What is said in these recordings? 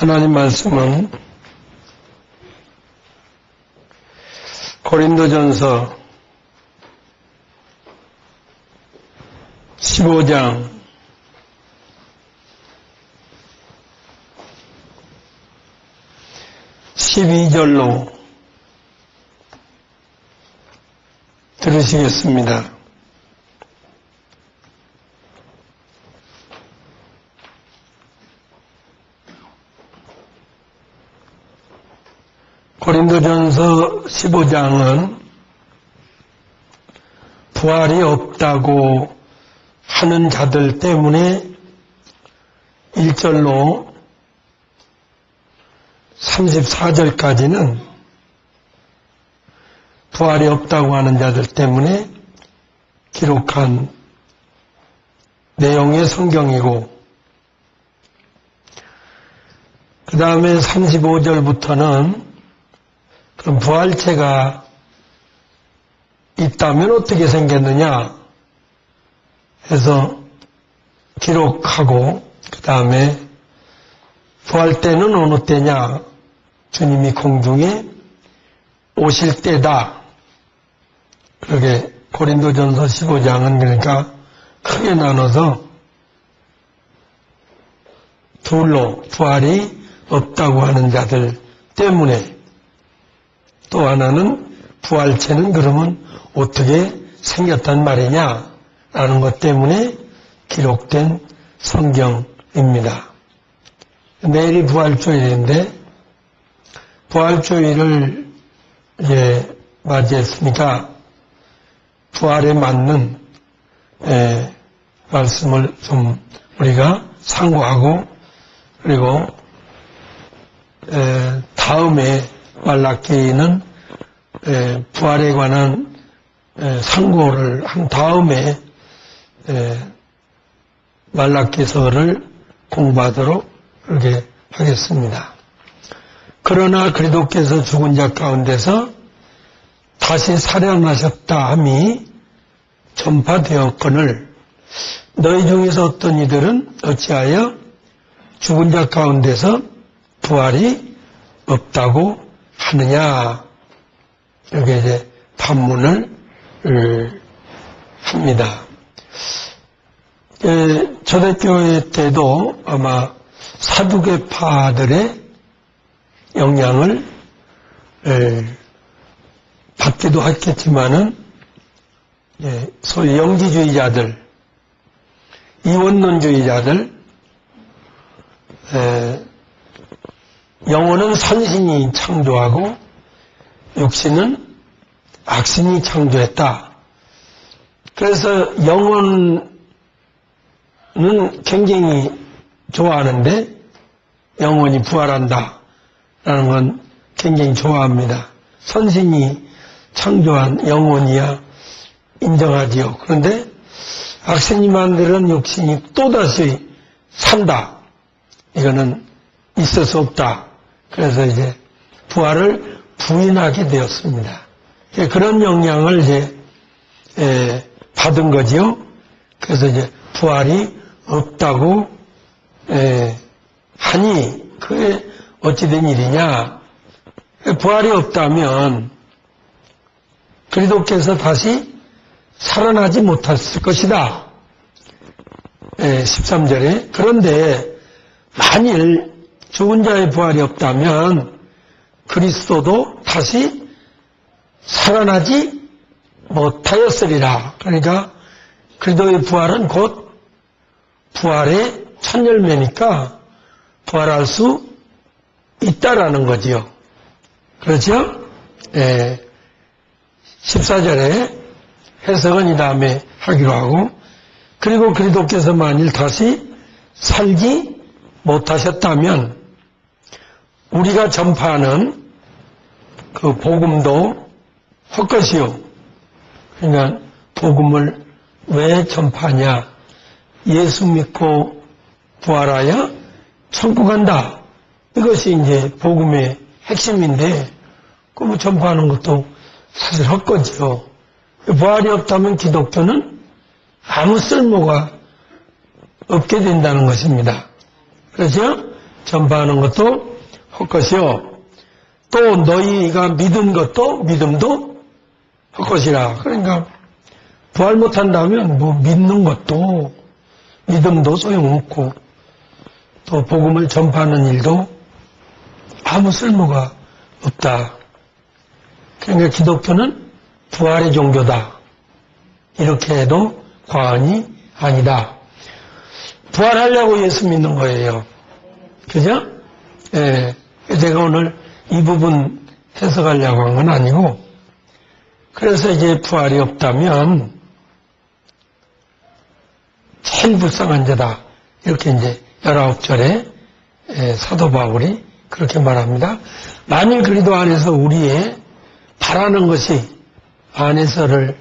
하나님 말씀은 고린도전서 15장 12절로 들으시겠습니다. 고린도전서 15장은 부활이 없다고 하는 자들 때문에 1절로 34절까지는 부활이 없다고 하는 자들 때문에 기록한 내용의 성경이고, 그 다음에 35절부터는 그럼 부활체가 있다면 어떻게 생겼느냐 해서 기록하고, 그 다음에 부활 때는 어느 때냐, 주님이 공중에 오실 때다. 그렇게 고린도전서 15장은 그러니까 크게 나눠서 둘로 부활이 없다고 하는 자들 때문에, 또 하나는 부활체는 그러면 어떻게 생겼단 말이냐 라는 것 때문에 기록된 성경입니다. 내일이 부활주일인데 부활주일을 이제 맞이했으니까 부활에 맞는 말씀을 좀 우리가 상고하고, 그리고 다음에 말라기는 부활에 관한 상고를 한 다음에 말라기서를 공부하도록 그렇게 하겠습니다. 그러나 그리스도께서 죽은 자 가운데서 다시 살아나셨다 함이 전파되었거늘 너희 중에서 어떤 이들은 어찌하여 죽은 자 가운데서 부활이 없다고 하느냐, 이렇게 이제 반문을 합니다. 초대교회 때도 아마 사두개파들의 영향을 받기도 했겠지만은, 소위 영지주의자들, 이원론주의자들, 영혼은 선신이 창조하고 육신은 악신이 창조했다. 그래서 영혼은 굉장히 좋아하는데 영혼이 부활한다 라는 건 굉장히 좋아합니다. 선신이 창조한 영혼이야 인정하지요. 그런데 악신이 만드는 육신이 또다시 산다. 이거는 있을 수 없다. 그래서 이제 부활을 부인하게 되었습니다. 그런 영향을 이제 받은 거지요. 그래서 이제 부활이 없다고 하니 그게 어찌된 일이냐. 부활이 없다면 그리스도께서 다시 살아나지 못했을 것이다. 13절에. 그런데 만일 죽은 자의 부활이 없다면 그리스도도 다시 살아나지 못하였으리라. 그러니까 그리스도의 부활은 곧 부활의 첫 열매니까 부활할 수 있다라는 거지요. 그렇죠? 14절에 해석은 이 다음에 하기로 하고, 그리고 그리스도께서 만일 다시 살지 못하셨다면 우리가 전파하는 그 복음도 헛것이요. 그러니까 복음을 왜 전파하냐? 예수 믿고 부활하여 천국 간다. 이것이 이제 복음의 핵심인데, 그 전파하는 것도 사실 헛것이죠. 부활이 없다면 기독교는 아무 쓸모가 없게 된다는 것입니다. 그렇죠? 전파하는 것도 헛것이요. 또 너희가 믿은 것도 믿음도 헛것이라. 그러니까 부활 못한다면 뭐 믿는 것도 믿음도 소용없고 또 복음을 전파하는 일도 아무 쓸모가 없다. 그러니까 기독교는 부활의 종교다. 이렇게 해도 과언이 아니다. 부활하려고 예수 믿는 거예요. 그죠? 예. 제가 오늘 이 부분 해석하려고 한 건 아니고, 그래서 이제 부활이 없다면 제일 불쌍한 자다. 이렇게 이제 19절에 사도 바울이 그렇게 말합니다. 만일 그리스도 안에서 우리의 바라는 것이 안에서를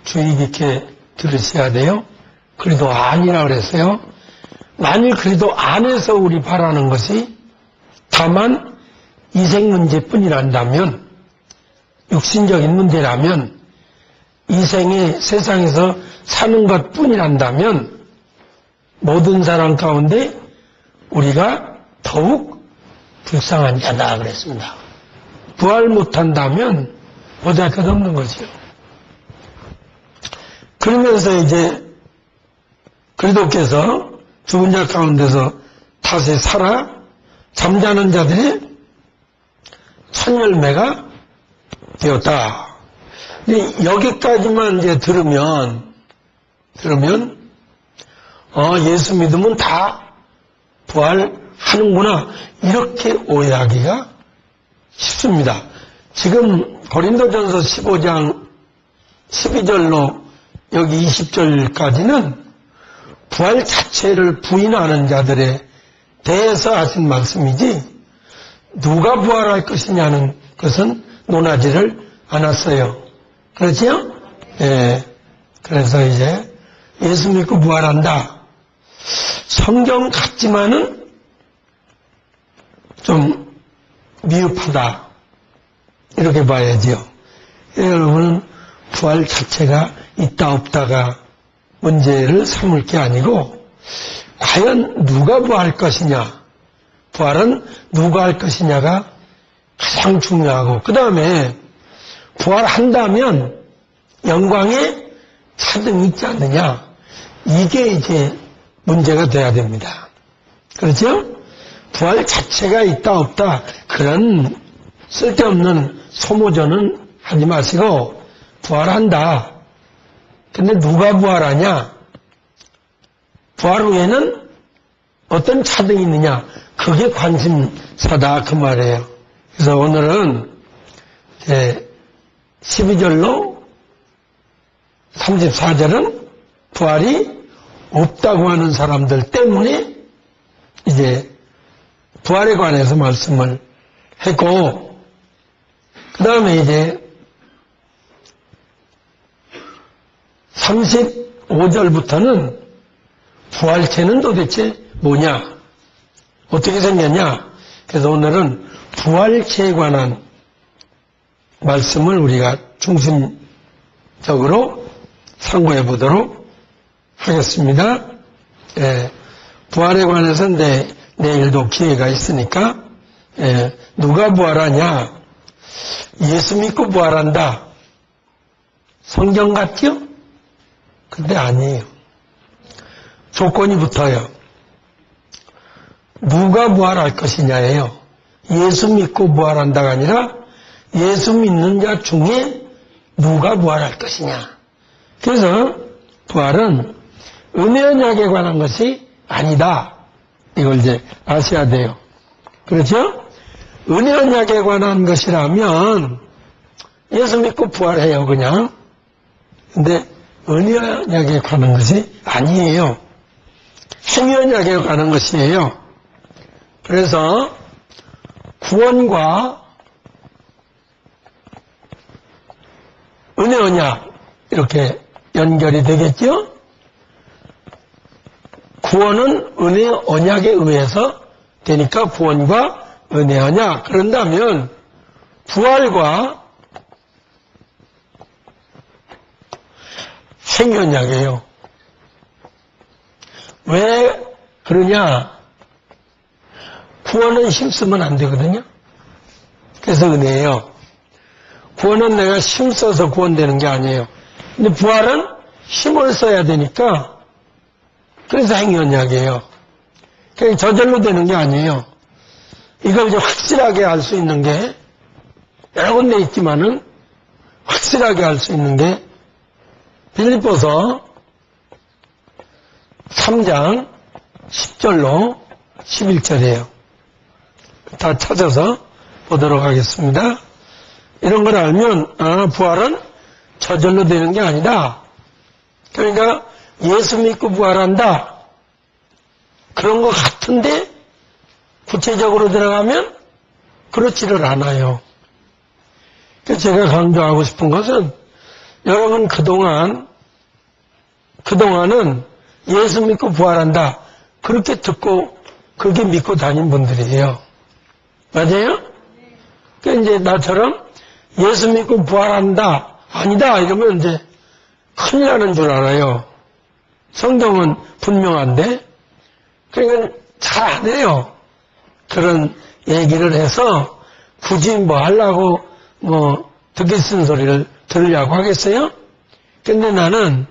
주의 깊게 들으셔야 돼요. 그리스도 안이라 그랬어요. 만일 그리스도 안에서 우리 바라는 것이 다만 이생 문제뿐이란다면, 육신적인 문제라면, 이생에 세상에서 사는 것뿐이란다면 모든 사람 가운데 우리가 더욱 불쌍한 자다 그랬습니다. 부활 못한다면 보잘것없는 것이요. 그러면서 이제 그리스도께서 죽은 자 가운데서 다시 살아 잠자는 자들의 첫 열매가 되었다. 여기까지만 이제 들으면 예수 믿으면 다 부활하는구나 이렇게 오해하기가 쉽습니다. 지금 고린도전서 15장 12절로 여기 20절까지는 부활 자체를 부인하는 자들에 대해서 하신 말씀이지 누가 부활할 것이냐는 것은 논하지를 않았어요. 그렇죠? 예. 그래서 이제 예수 믿고 부활한다. 성경 같지만은 좀 미흡하다. 이렇게 봐야죠. 여러분은 부활 자체가 있다 없다가 문제를 삼을 게 아니고 과연 누가 부활할 것이냐, 부활은 누가 할 것이냐가 가장 중요하고 그 다음에 부활한다면 영광에 차등이 있지 않느냐, 이게 이제 문제가 돼야 됩니다. 그렇죠? 부활 자체가 있다 없다 그런 쓸데없는 소모전은 하지 마시고 부활한다. 근데 누가 부활하냐? 부활 후에는 어떤 차등이 있느냐? 그게 관심사다 그 말이에요. 그래서 오늘은 12절로 34절은 부활이 없다고 하는 사람들 때문에 이제 부활에 관해서 말씀을 했고, 그 다음에 이제 35절부터는 부활체는 도대체 뭐냐? 어떻게 생겼냐? 그래서 오늘은 부활체에 관한 말씀을 우리가 중심적으로 상고해 보도록 하겠습니다. 부활에 관해서는 내일도 기회가 있으니까, 누가 부활하냐? 예수 믿고 부활한다. 성경 같죠? 근데 아니에요. 조건이 붙어요. 누가 부활할 것이냐예요. 예수 믿고 부활한다가 아니라 예수 믿는 자 중에 누가 부활할 것이냐. 그래서 부활은 은혜 언약에 관한 것이 아니다. 이걸 이제 아셔야 돼요. 그렇죠? 은혜 언약에 관한 것이라면 예수 믿고 부활해요, 그냥. 근데 은혜 언약에 관한 것이 아니에요. 행위 언약에 관한 것이에요. 그래서 구원과 은혜 언약 이렇게 연결이 되겠죠? 구원은 은혜 언약에 의해서 되니까 구원과 은혜 언약. 그런다면 부활과 행위 언약이에요. 왜 그러냐? 구원은 힘쓰면 안 되거든요. 그래서 은혜예요. 구원은 내가 힘써서 구원되는 게 아니에요. 근데 부활은 힘을 써야 되니까 그래서 행위언약이에요. 그냥 저절로 되는 게 아니에요. 이걸 이제 확실하게 알 수 있는 게 여러 군데 있지만은 확실하게 알 수 있는 게 빌립보서 3장 10절로 11절이에요. 다 찾아서 보도록 하겠습니다. 이런 걸 알면 부활은 저절로 되는 게 아니다. 그러니까 예수 믿고 부활한다. 그런 것 같은데 구체적으로 들어가면 그렇지를 않아요. 그래서 제가 강조하고 싶은 것은 여러분 그동안은 예수 믿고 부활한다. 그렇게 듣고 그렇게 믿고 다닌 분들이에요. 맞아요? 그러니까 이제 나처럼 예수 믿고 부활한다. 아니다. 이러면 이제 큰일 나는 줄 알아요. 성경은 분명한데 그러니까 잘 안 해요. 그런 얘기를 해서 굳이 뭐 하려고 듣기 쓴 소리를 들으려고 하겠어요? 근데 나는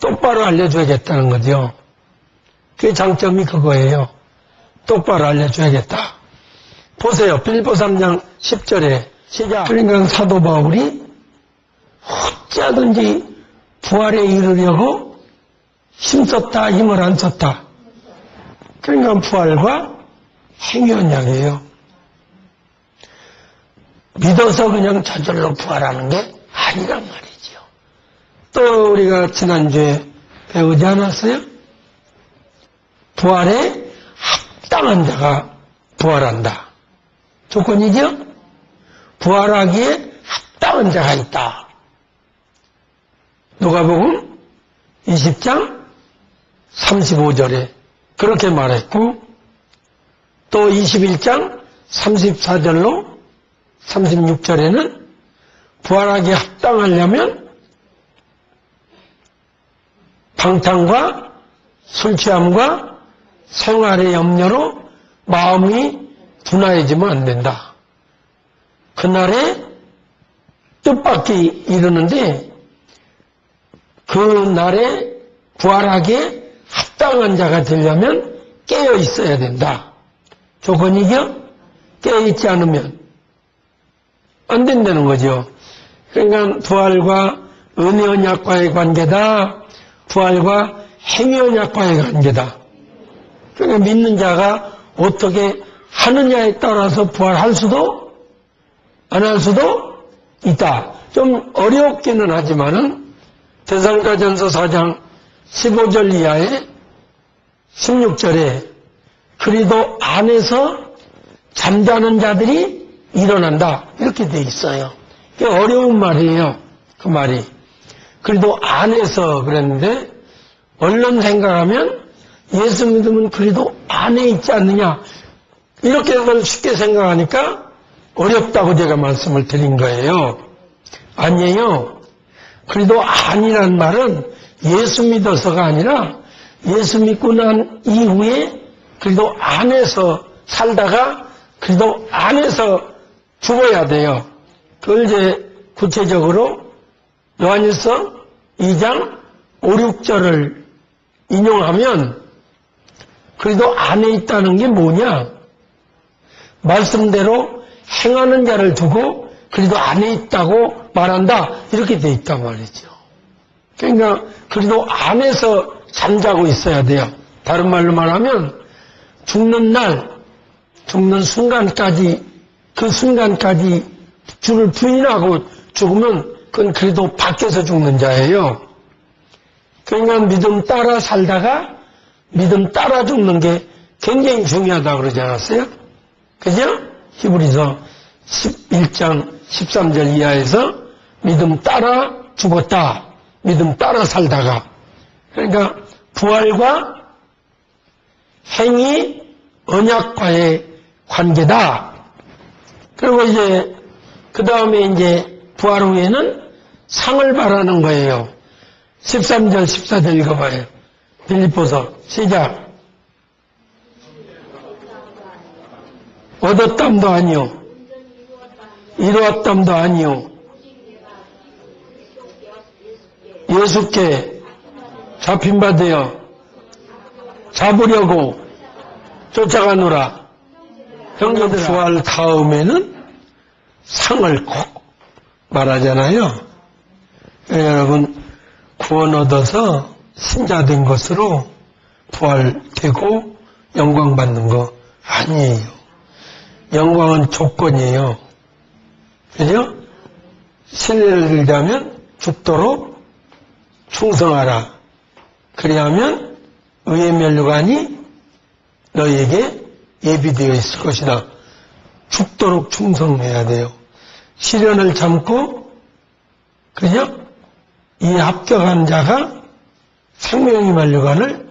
똑바로 알려줘야겠다는 거죠. 그게 장점이 그거예요. 똑바로 알려줘야겠다. 보세요. 빌립보 3장 10절에 시작. 그러니까 사도 바울이 어찌하든지 부활에 이르려고 힘썼다, 힘을 안 썼다. 그러니까 부활과 행위언약이에요. 믿어서 그냥 저절로 부활하는 게 아니란 말이죠. 또 우리가 지난주에 배우지 않았어요? 부활에 합당한 자가 부활한다. 조건이죠? 부활하기에 합당한 자가 있다. 누가복음 20장 35절에 그렇게 말했고 또 21장 34절로 36절에는 부활하기에 합당하려면 방탕과 술 취함과 생활의 염려로 마음이 둔하해지면 안 된다. 그날에 뜻밖이 이르는데 그 날에 부활하기에 합당한 자가 되려면 깨어 있어야 된다. 조건이죠? 깨어 있지 않으면 안 된다는 거죠. 그러니까 부활과 은혜 언약과의 관계다. 부활과 행위 언약과의 관계다. 그러니까 믿는 자가 어떻게 하느냐에 따라서 부활할 수도 안 할 수도 있다. 좀 어렵기는 하지만은 데살로니가전서 4장 15절 이하에 16절에 그리도 안에서 잠자는 자들이 일어난다. 이렇게 돼 있어요. 이게 어려운 말이에요. 그 말이. 그리도 안에서 그랬는데 얼른 생각하면 예수 믿으면 그리도 안에 있지 않느냐. 이렇게 쉽게 생각하니까 어렵다고 제가 말씀을 드린 거예요. 아니에요. 그리도 안이란 말은 예수 믿어서가 아니라 예수 믿고 난 이후에 그래도 안에서 살다가 그래도 안에서 죽어야 돼요. 그걸 이제 구체적으로 요한일서 2장 5, 6절을 인용하면 그래도 안에 있다는 게 뭐냐? 말씀대로 행하는 자를 두고 그래도 안에 있다고 말한다. 이렇게 돼 있단 말이죠. 그러니까 그래도 안에서 잠자고 있어야 돼요. 다른 말로 말하면 죽는 날, 죽는 순간까지 그 순간까지 주를 부인하고 죽으면 그건 그래도 밖에서 죽는 자예요. 그러니까 믿음 따라 살다가 믿음 따라 죽는 게 굉장히 중요하다고 그러지 않았어요? 그죠? 히브리서 11장 13절 이하에서 믿음 따라 죽었다. 믿음 따라 살다가. 그러니까 부활과 행위, 언약과의 관계다. 그리고 이제 그 다음에 이제 부활 후에는 상을 바라는 거예요. 13절, 14절 읽어봐요. 빌립보서 시작. 얻었담도 아니요. 이루었담도 아니요. 예수께 잡힌 바 되어 잡으려고 쫓아가노라. 형제들, 부활 다음에는 상을 꼭 말하잖아요. 여러분, 구원 얻어서 신자 된 것으로 부활되고 영광 받는 거 아니에요. 영광은 조건이에요. 그죠? 신뢰를 들자면 죽도록 충성하라. 그리하면 의의 면류관이 너희에게 예비되어 있을 것이다. 죽도록 충성해야 돼요. 시련을 참고, 그죠? 이 합격한 자가 생명의 면류관을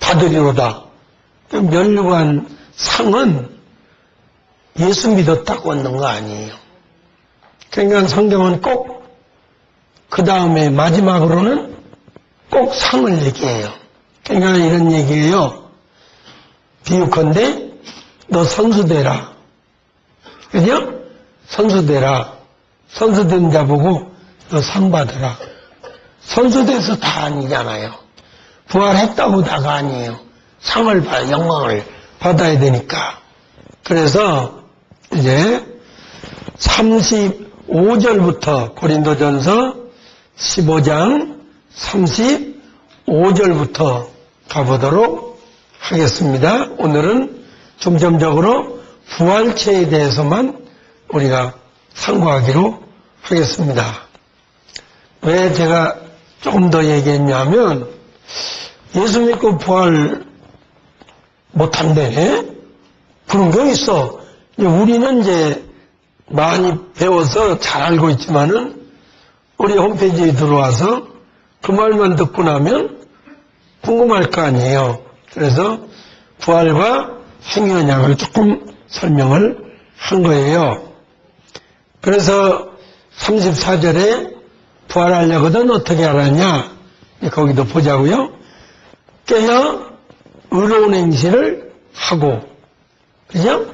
받으리로다. 면류관 상은 예수 믿었다고 얻는 거 아니에요. 그러니까 성경은 꼭 그 다음에 마지막으로는 꼭 상을 얘기해요. 그러니까 이런 얘기예요. 비유컨대 너 선수 되라. 그죠? 선수 되라. 선수 된 자 보고 너 상 받으라. 선수 돼서 다 아니잖아요. 부활했다고 다가 아니에요. 상을 받아, 영광을 받아야 되니까. 그래서 이제 35절부터 고린도전서 15장 35절부터 가보도록 하겠습니다. 오늘은 중점적으로 부활체에 대해서만 우리가 상고하기로 하겠습니다. 왜 제가 조금 더 얘기했냐면 예수 믿고 부활 못한대. 그런 게 있어. 우리는 이제 많이 배워서 잘 알고 있지만은 우리 홈페이지에 들어와서 그 말만 듣고 나면 궁금할 거 아니에요. 그래서 부활과 행위언약을 조금 설명을 한 거예요. 그래서 34절에 부활하려거든 어떻게 알았냐? 거기도 보자고요. 깨어 의로운 행실을 하고, 그죠?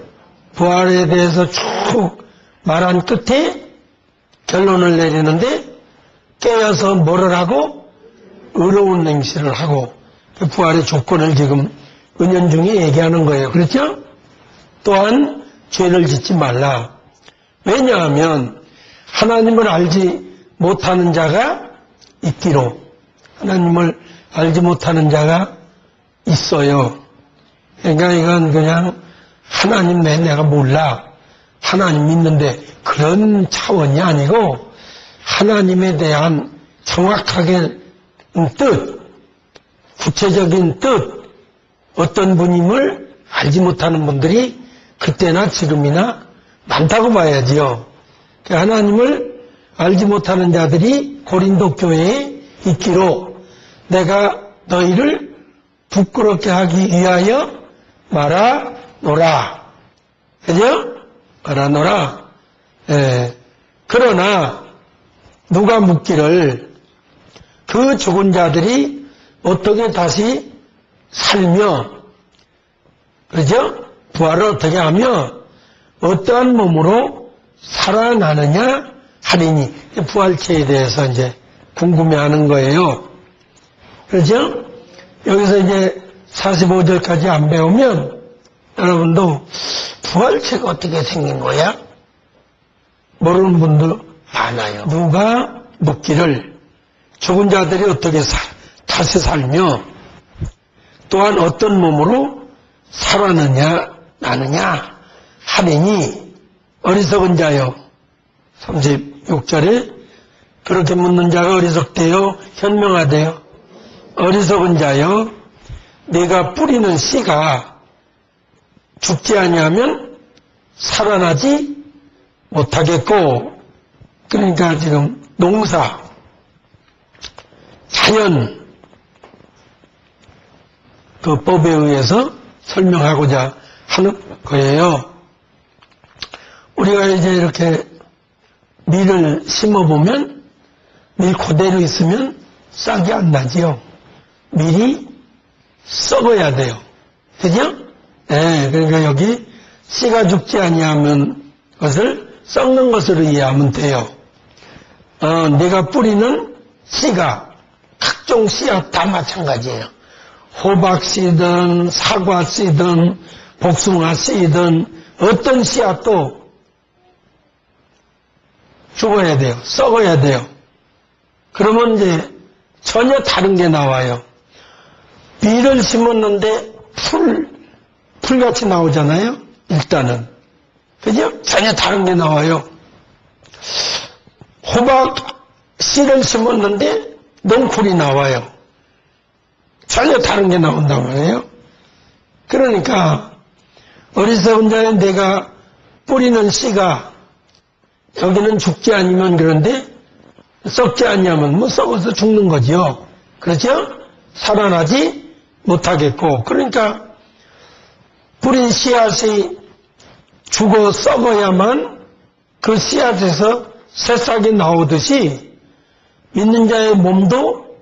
부활에 대해서 쭉 말한 끝에 결론을 내리는데 깨어서 뭐를 하고? 의로운 행실을 하고. 부활의 조건을 지금 은연중에 얘기하는 거예요. 그렇죠? 또한 죄를 짓지 말라. 왜냐하면 하나님을 알지 못하는 자가 있기로, 하나님을 알지 못하는 자가 있어요. 그러니까 이건 그냥 하나님 내가 몰라. 하나님 믿는데 그런 차원이 아니고 하나님에 대한 정확하게 뜻, 구체적인 뜻, 어떤 분임을 알지 못하는 분들이 그때나 지금이나 많다고 봐야지요. 하나님을 알지 못하는 자들이 고린도 교회에 있기로 내가 너희를 부끄럽게 하기 위하여 말하노라. 그죠? 말하노라. 예. 그러나 누가 묻기를 그 죽은 자들이 어떻게 다시 살며, 그죠? 부활을 어떻게 하며 어떠한 몸으로 살아나느냐 하리니, 부활체에 대해서 이제 궁금해하는 거예요. 그렇죠? 여기서 이제 45절까지 안 배우면 여러분도 부활체가 어떻게 생긴 거야? 모르는 분들 많아요. 누가 묻기를 죽은 자들이 어떻게 다시 살며 또한 어떤 몸으로 살아느냐 나느냐 하리니 어리석은 자여. 36절에 그렇게 묻는 자가 어리석대요 현명하대요. 어리석은 자여, 네가 뿌리는 씨가 죽지 아니하면 살아나지 못하겠고, 그러니까 지금 농사, 자연 그 법에 의해서 설명하고자 하는 거예요. 우리가 이제 이렇게 밀을 심어보면 밀 그대로 있으면 싹이 안 나지요. 밀이 썩어야 돼요. 그죠? 네, 그러니까 여기 씨가 죽지 아니하면 것을 썩는 것으로 이해하면 돼요. 내가 뿌리는 씨가 각종 씨앗 다 마찬가지예요. 호박 씨든 사과 씨든 복숭아 씨든 어떤 씨앗도 죽어야 돼요. 썩어야 돼요. 그러면 이제 전혀 다른 게 나와요. 밀을 심었는데 풀같이 나오잖아요. 일단은. 그죠? 전혀 다른 게 나와요. 호박 씨를 심었는데 넝쿨이 나와요. 전혀 다른 게 나온단 말이에요. 그러니까 어리석은 자는 내가 뿌리는 씨가 여기는 죽지 않으면 그런데 썩지 않냐면 뭐 썩어서 죽는 거죠. 그렇죠? 살아나지 못하겠고, 그러니까 뿌린 씨앗이 죽어 썩어야만 그 씨앗에서 새싹이 나오듯이 믿는 자의 몸도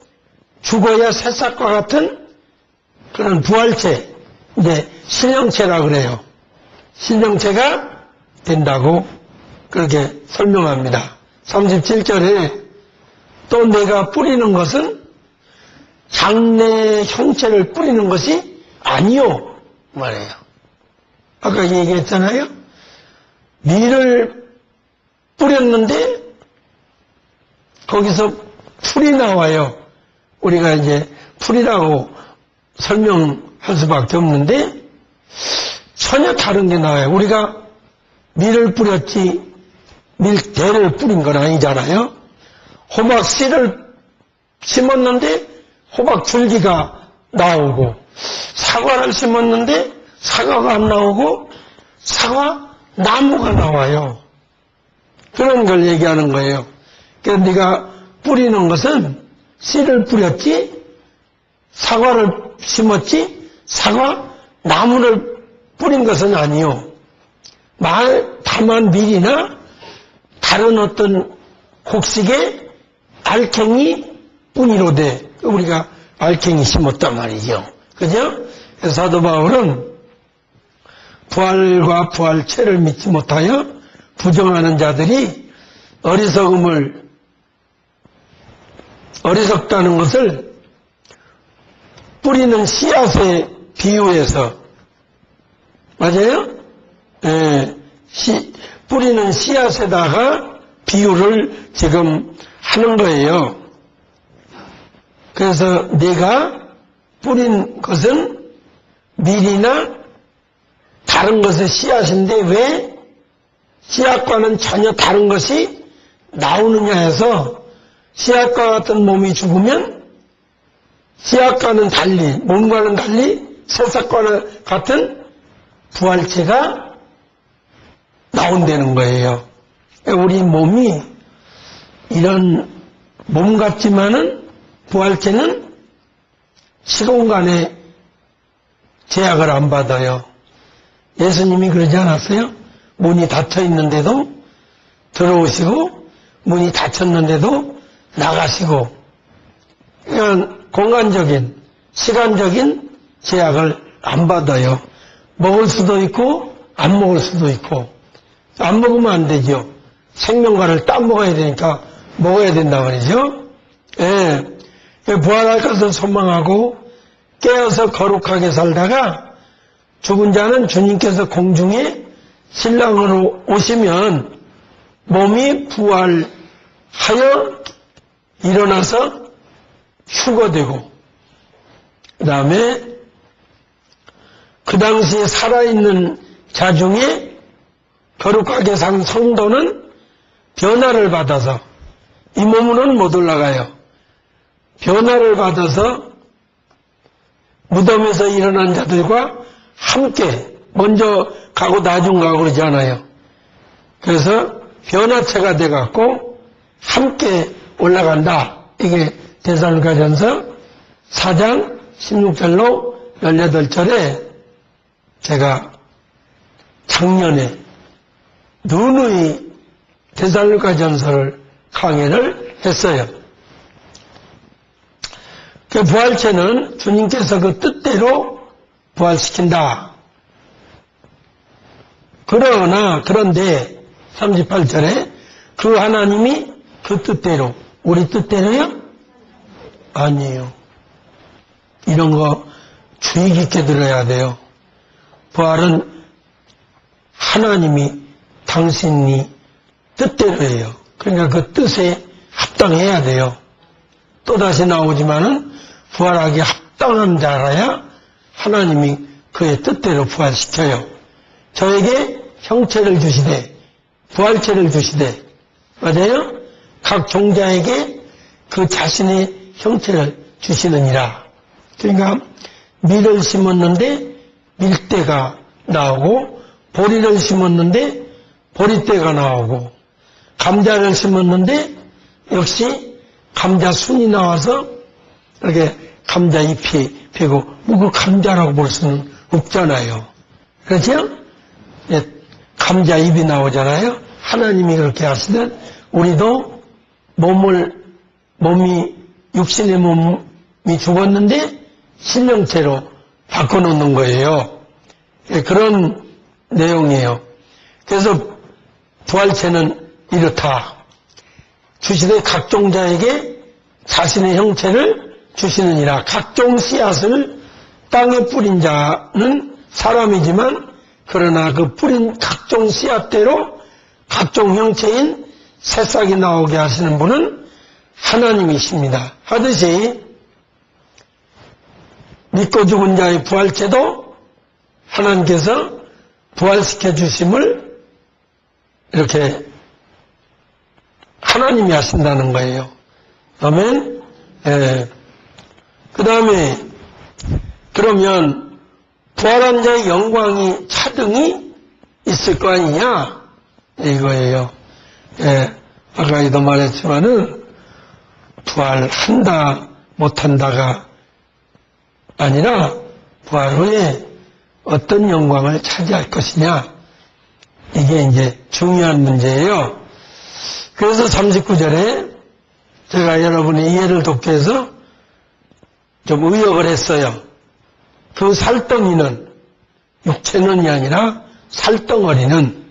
죽어야 새싹과 같은 그런 부활체, 이제 신령체라 그래요. 신령체가 된다고 그렇게 설명합니다. 37절에 또 내가 뿌리는 것은 장래 형체를 뿌리는 것이 아니요 말이에요. 아까 얘기했잖아요. 밀을 뿌렸는데 거기서 풀이 나와요. 우리가 이제 풀이라고 설명할 수밖에 없는데 전혀 다른 게 나와요. 우리가 밀을 뿌렸지 밀대를 뿌린 건 아니잖아요. 호박 씨를 심었는데 호박 줄기가 나오고, 사과를 심었는데 사과가 안 나오고 사과 나무가 나와요. 그런 걸 얘기하는 거예요. 그러니까 네가 뿌리는 것은 씨를 뿌렸지 사과를 심었지 사과 나무를 뿌린 것은 아니요. 다만 밀이나 다른 어떤 곡식의 알갱이 뿐이로되 우리가 알갱이 심었단 말이죠. 그죠? 그래서 사도 바울은 부활과 부활체를 믿지 못하여 부정하는 자들이 어리석다는 것을 뿌리는 씨앗에 비유해서, 맞아요? 뿌리는 씨앗에다가 비유를 지금 하는 거예요. 그래서 내가 뿌린 것은 밀이나 다른 것의 씨앗인데 왜 씨앗과는 전혀 다른 것이 나오느냐 해서, 씨앗과 같은 몸이 죽으면 씨앗과는 달리, 몸과는 달리 새싹과 같은 부활체가 나온다는 거예요. 우리 몸이 이런 몸 같지만은 부활체는 시공간에 제약을 안 받아요. 예수님이 그러지 않았어요? 문이 닫혀 있는데도 들어오시고 문이 닫혔는데도 나가시고, 그러니까 공간적인 시간적인 제약을 안 받아요. 먹을 수도 있고 안 먹을 수도 있고. 안 먹으면 안 되죠. 생명과를 딱 먹어야 되니까 먹어야 된다 말이죠. 예. 부활할 것을 소망하고 깨어서 거룩하게 살다가 죽은 자는 주님께서 공중에 신랑으로 오시면 몸이 부활하여 일어나서 휴거되고, 그 다음에 그 당시에 살아있는 자 중에 거룩하게 산 성도는 변화를 받아서, 이 몸으로는 못 올라가요. 변화를 받아서 무덤에서 일어난 자들과 함께, 먼저 가고 나중 가고 그러지 않아요. 그래서 변화체가 돼갖고 함께 올라간다. 이게 데살로니가전서 4장 16절로 18절에 제가 작년에 누누이 데살로니가전서를 강의를 했어요. 그 부활체는 주님께서 그 뜻대로 부활시킨다. 그런데 38절에 그 하나님이 그 뜻대로, 우리 뜻대로요? 아니에요. 이런 거 주의 깊게 들어야 돼요. 부활은 하나님이 당신이 뜻대로예요. 그러니까 그 뜻에 합당해야 돼요. 또다시 나오지만은 부활하기 합당한 자라야 하나님이 그의 뜻대로 부활시켜요. 저에게 형체를 주시되 부활체를 주시되, 맞아요? 각 종자에게 그 자신의 형체를 주시느니라. 그러니까 밀을 심었는데 밀대가 나오고, 보리를 심었는데 보리대가 나오고, 감자를 심었는데 역시 감자 순이 나와서 이렇게 감자 잎이 피고, 뭐 그 감자라고 볼 수는 없잖아요. 그렇죠? 예, 감자 잎이 나오잖아요. 하나님이 그렇게 하시듯 우리도 몸이 육신의 몸이 죽었는데 신령체로 바꿔놓는 거예요. 예, 그런 내용이에요. 그래서 부활체는 이렇다. 주시되 각종 자에게 자신의 형체를 주시느니라. 각종 씨앗을 땅에 뿌린 자는 사람이지만, 그러나 그 뿌린 각종 씨앗대로 각종 형체인 새싹이 나오게 하시는 분은 하나님이십니다. 하듯이 믿고 죽은 자의 부활체도 하나님께서 부활시켜 주심을 이렇게 하나님이 하신다는 거예요. 아멘. 그 다음에 그러면 부활한 자의 영광이 차등이 있을 거 아니냐 이거예요. 아까도 말했지만은 부활한다 못한다가 아니라 부활 후에 어떤 영광을 차지할 것이냐, 이게 이제 중요한 문제예요. 그래서 39절에 제가 여러분의 이해를 돕기 위해서 좀 의역을 했어요. 그 살덩이는, 육체는이 아니라 살덩어리는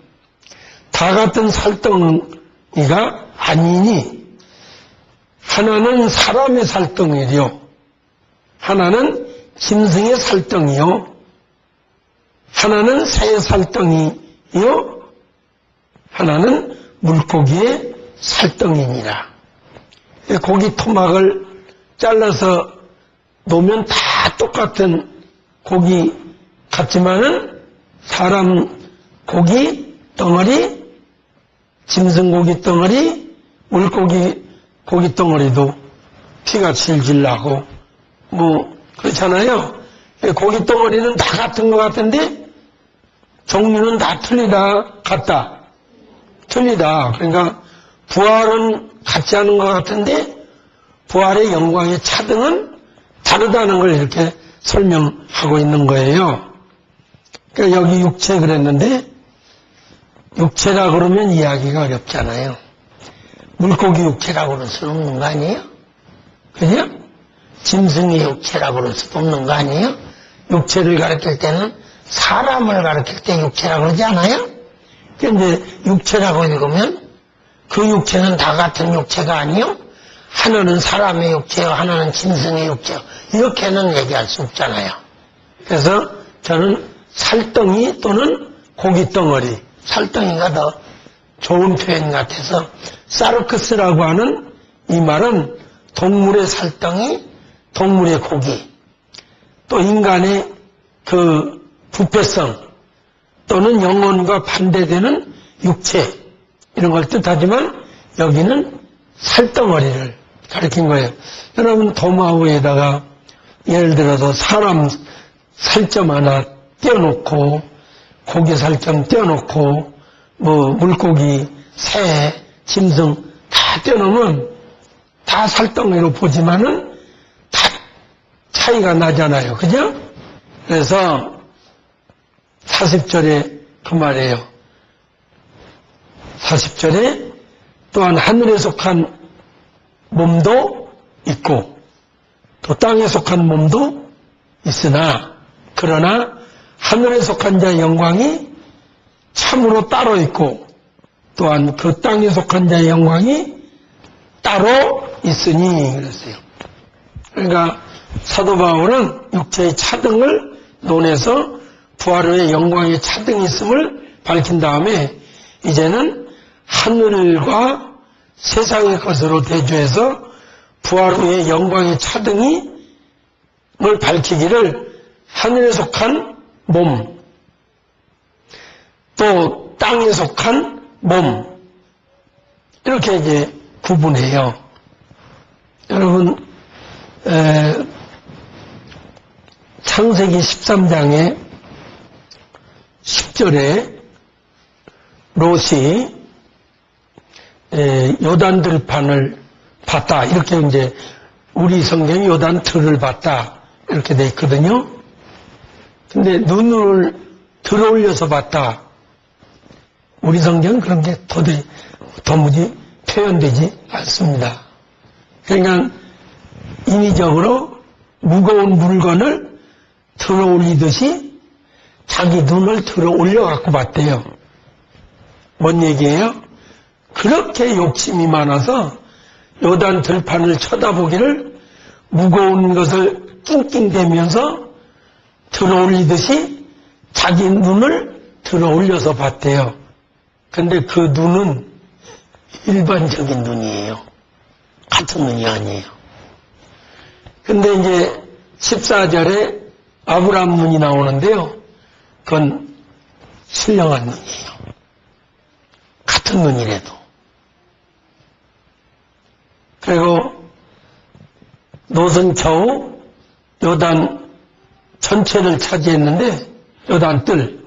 다 같은 살덩이가 아니니, 하나는 사람의 살덩이요, 하나는 짐승의 살덩이요, 하나는 새의 살덩이요, 하나는 물고기의 살덩이니라. 고기 토막을 잘라서 놓으면 다 똑같은 고기 같지만은 사람 고기 덩어리, 짐승 고기 덩어리, 물고기 고기 덩어리도 피가 질질 나고 뭐 그렇잖아요. 고기 덩어리는 다 같은 것 같은데 종류는 다 틀리다, 같다, 틀리다. 그러니까 부활은 같지 않은 것 같은데 부활의 영광의 차등은 다르다는 걸 이렇게 설명하고 있는 거예요. 그러니까 여기 육체 그랬는데, 육체라 그러면 이해하기가 어렵잖아요. 물고기 육체라고 그럴 수는 없는 거 아니에요? 그죠? 짐승의 육체라고 그럴 수도 없는 거 아니에요? 육체를 가르칠 때는 사람을 가르칠 때 육체라고 그러지 않아요? 그런데 육체라고 읽으면 그 육체는 다 같은 육체가 아니요? 하나는 사람의 육체요, 하나는 짐승의 육체요. 이렇게는 얘기할 수 없잖아요. 그래서 저는 살덩이 또는 고기덩어리, 살덩이가 더 좋은 표현 같아서 사르크스라고 하는 이 말은 동물의 살덩이, 동물의 고기, 또 인간의 그 부패성 또는 영혼과 반대되는 육체, 이런 걸 뜻하지만 여기는 살덩어리를 가리킨 거예요. 여러분 도마우에다가 예를 들어서 사람 살점 하나 떼어놓고, 고기 살점 떼어놓고, 뭐 물고기, 새, 짐승 다 떼어놓으면 다 살덩이로 보지만은 다 차이가 나잖아요. 그죠? 그래서 40절에 그 말이에요. 40절에 또한 하늘에 속한 몸도 있고 또 땅에 속한 몸도 있으나, 그러나 하늘에 속한 자의 영광이 참으로 따로 있고 또한 그 땅에 속한 자의 영광이 따로 있으니 그랬어요. 그러니까 사도 바울은 육체의 차등을 논해서 부활 후에 영광의 차등이 있음을 밝힌 다음에 이제는 하늘과 세상의 것으로 대조해서 부활 후에 영광의 차등이 을 밝히기를 하늘에 속한 몸, 또 땅에 속한 몸, 이렇게 이제 구분해요. 여러분, 창세기 13장에 10절에 롯이 요단 들판을 봤다. 이렇게 이제 우리 성경이 요단 들을 봤다. 이렇게 돼 있거든요. 근데 눈을 들어 올려서 봤다. 우리 성경은 그런 게 도무지 표현되지 않습니다. 그러니까 인위적으로 무거운 물건을 들어 올리듯이 자기 눈을 들어 올려갖고 봤대요. 뭔 얘기예요? 그렇게 욕심이 많아서 요단 들판을 쳐다보기를 무거운 것을 낑낑대면서 들어 올리듯이 자기 눈을 들어 올려서 봤대요. 근데 그 눈은 일반적인 눈이에요. 같은 눈이 아니에요. 근데 이제 14절에 아브라함 눈이 나오는데요. 그건 신령한 눈이에요. 같은 눈이라도. 그리고 롯은 겨우 요단 전체를 차지했는데 요단 뜰,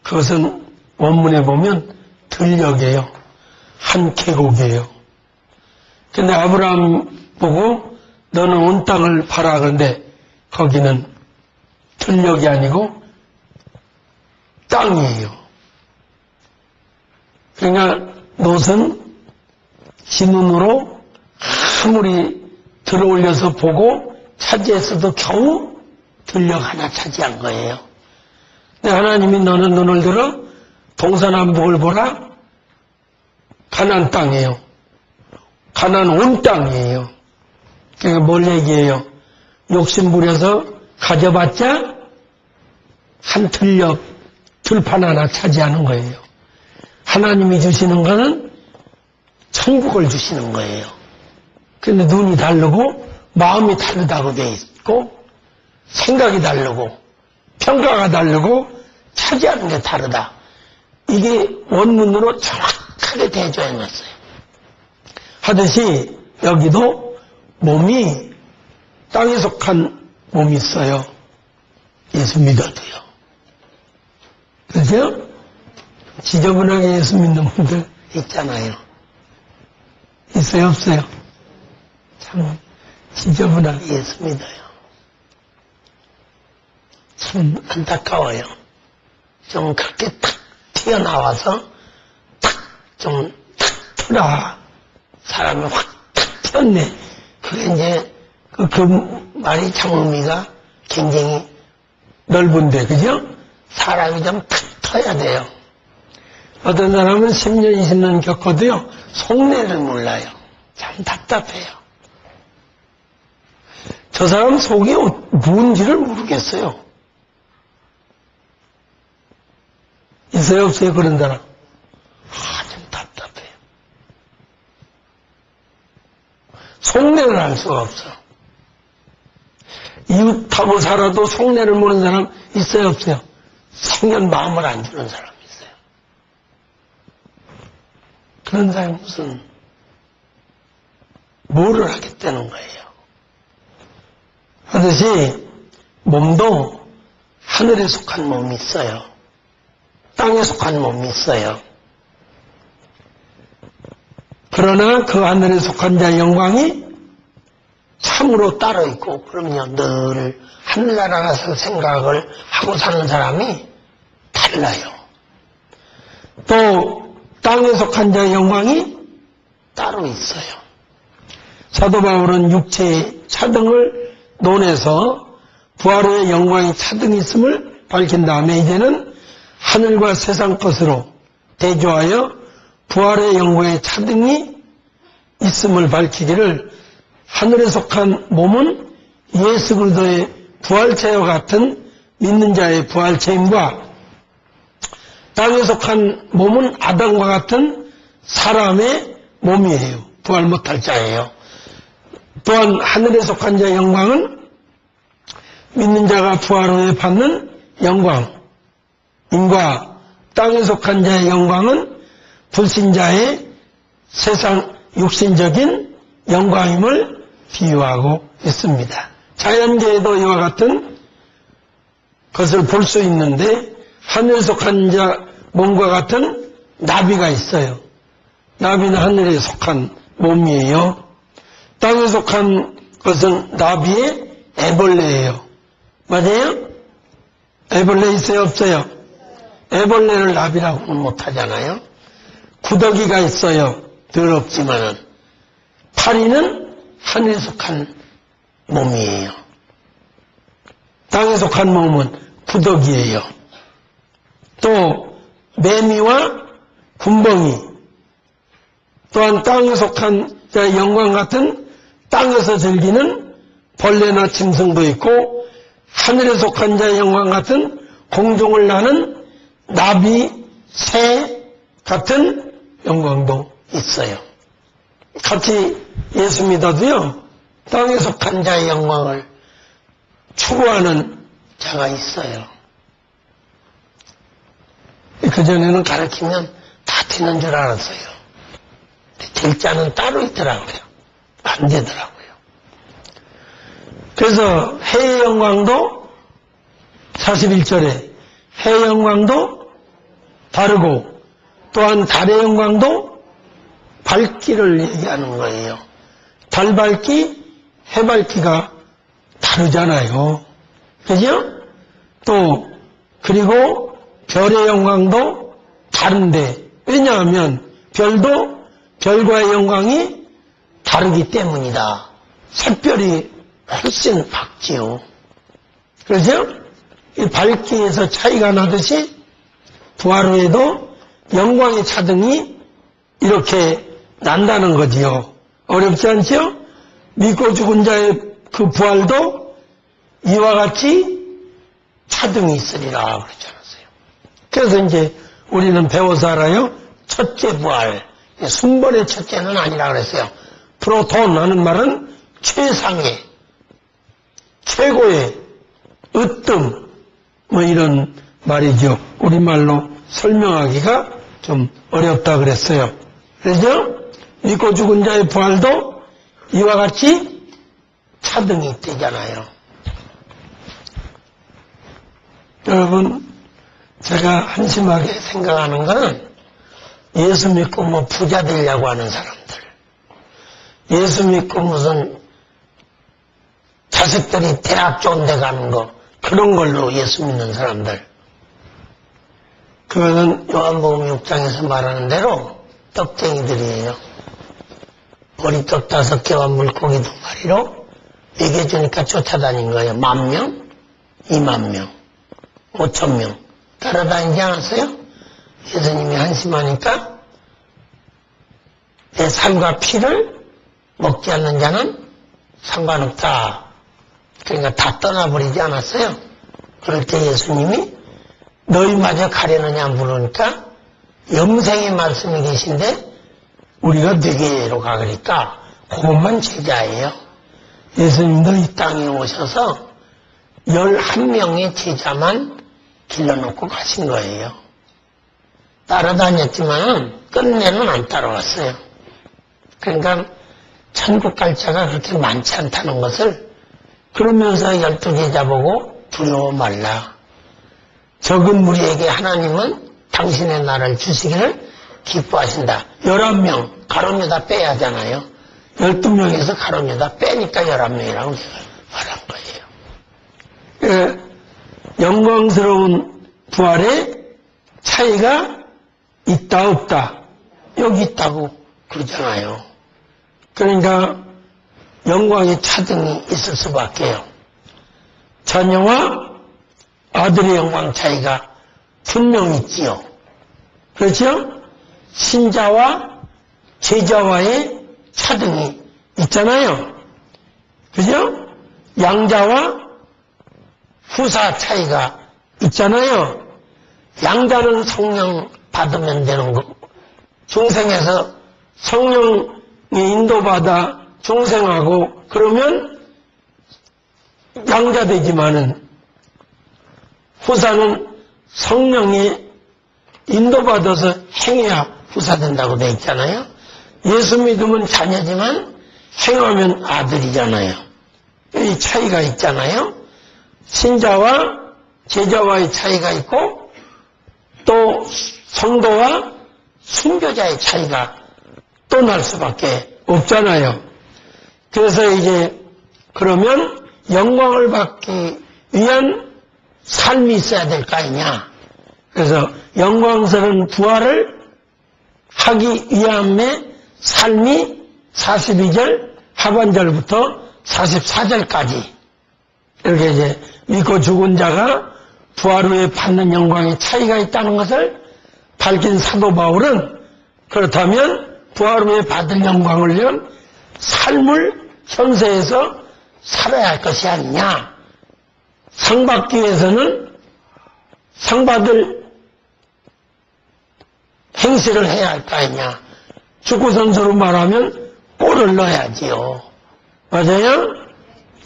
그것은 원문에 보면 들녘이에요. 한 계곡이에요. 근데 아브라함 보고 너는 온 땅을 봐라. 그런데 거기는 들녘이 아니고 땅이에요. 그러니까 롯은 지 눈으로 아무리 들어 올려서 보고 차지했어도 겨우 들녘 하나 차지한 거예요. 근데 하나님이 너는 눈을 들어 동서남북을 보라. 가나안 땅이에요. 가나안 온 땅이에요. 그러니까 뭘 얘기해요? 욕심 부려서 가져봤자 한 들녘 들판 하나 차지하는 거예요. 하나님이 주시는 거는 천국을 주시는 거예요. 근데 눈이 다르고 마음이 다르다고 돼 있고 생각이 다르고 평가가 다르고 차지하는 게 다르다. 이게 원문으로 정확하게 대조해놨어요. 하듯이 여기도 몸이 땅에 속한 몸이 있어요. 예수 믿어도요. 그렇죠? 지저분하게 예수 믿는 분들 있잖아요. 있어요, 없어요? 참 지저분하게 예수 믿어요. 참 안타까워요. 좀 그렇게 탁 튀어나와서 탁 트라 사람이 확 탁 튀었네. 그게 이제 그 말이 참 의미가 굉장히 넓은데, 그죠? 사람이 좀 탁 터야 돼요. 어떤 사람은 10년, 20년 겪어도요, 속내를 몰라요. 참 답답해요. 저 사람 속이 뭔지를 모르겠어요. 있어요, 없어요? 그런 사람? 좀 답답해요. 속내를 알 수가 없어. 이웃하고 살아도 속내를 모르는 사람 있어요, 없어요? 생전 마음을 안 주는 사람 있어요. 그런 사람이 무슨 뭐를 하겠다는 거예요. 하듯이 몸도 하늘에 속한 몸이 있어요. 땅에 속한 몸이 있어요. 그러나 그 하늘에 속한 자의 영광이 참으로 따로 있고, 그러면요, 늘 하늘나라 가서 생각을 하고 사는 사람이 달라요. 또 땅에 속한 자의 영광이 따로 있어요. 사도 바울은 육체의 차등을 논해서 부활 후에 영광의 차등이 있음을 밝힌 다음에 이제는 하늘과 세상 것으로 대조하여 부활의 영광의 차등이 있음을 밝히기를 하늘에 속한 몸은 예수 그리스도의 부활체와 같은 믿는 자의 부활체임과 땅에 속한 몸은 아담과 같은 사람의 몸이에요. 부활 못할 자예요. 또한 하늘에 속한 자의 영광은 믿는 자가 부활 후에 받는 영광인과 땅에 속한 자의 영광은 불신자의 세상 육신적인 영광임을 비유하고 있습니다. 자연계에도 이와 같은 것을 볼 수 있는데 하늘에 속한 자 몸과 같은 나비가 있어요. 나비는 하늘에 속한 몸이에요. 땅에 속한 것은 나비의 애벌레예요. 맞아요? 애벌레 있어요? 없어요? 애벌레를 나비라고는 못하잖아요. 구더기가 있어요. 더럽지만은. 파리는 하늘에 속한 몸이에요. 땅에 속한 몸은 구더기예요. 또 매미와 군벙이, 또한 땅에 속한 자의 영광 같은 땅에서 즐기는 벌레나 짐승도 있고 하늘에 속한 자의 영광 같은 공중을 나는 나비, 새 같은 영광도 있어요. 같이 예수 믿어도요, 땅에 속한 자의 영광을 추구하는 자가 있어요. 그전에는 가르치면 다 되는 줄 알았어요. 될 자는 따로 있더라고요. 안 되더라고요. 그래서 해의 영광도 41절에 해의 영광도 다르고 또한 달의 영광도 밝기를 얘기하는 거예요. 달 밝기, 해 밝기가 다르잖아요. 그죠? 또 그리고 별의 영광도 다른데 왜냐하면 별도 별과의 영광이 다르기 때문이다. 샛별이 훨씬 밝지요. 그렇죠? 이 밝기에서 차이가 나듯이 부활 후에도 영광의 차등이 이렇게 난다는 거지요. 어렵지 않죠? 믿고 죽은 자의 그 부활도 이와 같이 차등이 있으리라 그러지 않았어요. 그래서 이제 우리는 배워서 알아요. 첫째 부활. 순번의 첫째는 아니라 그랬어요. 프로톤 하는 말은 최상의, 최고의, 으뜸, 뭐 이런 말이죠. 우리말로 설명하기가 좀 어렵다 그랬어요. 그래서 믿고 죽은 자의 부활도 이와 같이 차등이 되잖아요. 여러분, 제가 한심하게 생각하는 것은 예수 믿고 뭐 부자 되려고 하는 사람들, 예수 믿고 무슨 자식들이 대학 좋은 데 가는 거, 그런 걸로 예수 믿는 사람들, 그거는 요한복음 6장에서 말하는 대로 떡쟁이들이에요. 보리떡 5개와 물고기 2마리로 먹여주니까 쫓아다닌 거예요. 10,000명, 20,000명, 5,000명 따라다니지 않았어요? 예수님이 한심하니까 내 살과 피를 먹지 않는 자는 상관없다. 그러니까 다 떠나버리지 않았어요? 그럴 때 예수님이 너희마저 가려느냐 물으니까 영생의 말씀이 계신데 우리가 네개로 가그러니까 그것만 제자예요. 예수님도 이 땅에 오셔서 11명의 제자만 길러놓고 가신 거예요. 따라다녔지만 끝내는 안 따라왔어요. 그러니까 천국 갈 자가 그렇게 많지 않다는 것을 그러면서 12제자 보고 두려워 말라. 적은 무리에게 하나님은 당신의 나라를 주시기를 기뻐하신다. 11명 가로며다 빼야 하잖아요. 12명에서 가로며다 빼니까 11명이라고 말한 거예요. 영광스러운 부활의 차이가 있다 없다. 여기 있다고 그러잖아요. 그러니까 영광의 차등이 있을 수밖에요. 자녀와 아들의 영광 차이가 분명히 있지요. 그렇죠? 신자와 제자와의 차등이 있잖아요. 그죠? 양자와 후사 차이가 있잖아요. 양자는 성령 받으면 되는 거고, 중생에서 성령이 인도받아 중생하고 그러면 양자 되지만은, 후사는 성령이 인도받아서 행해야 후사 된다고 돼 있잖아요. 예수 믿으면 자녀지만 행하면 아들이잖아요. 이 차이가 있잖아요. 신자와 제자와의 차이가 있고 또 성도와 순교자의 차이가 또 날 수밖에 없잖아요. 그래서 이제 그러면 영광을 받기 위한 삶이 있어야 될 거 아니냐. 그래서 영광스러운 부활을 하기 위함의 삶이 42절 하반절부터 44절까지 이렇게 이제 믿고 죽은 자가 부활 후에 받는 영광의 차이가 있다는 것을 밝힌 사도 바울은, 그렇다면 부활 후에 받을 영광을 위한 삶을 현세에서 살아야 할 것이 아니냐. 상 받기 위해서는 상 받을 행실을 해야 할 거 아니냐. 축구선수로 말하면 골을 넣어야지요. 맞아요?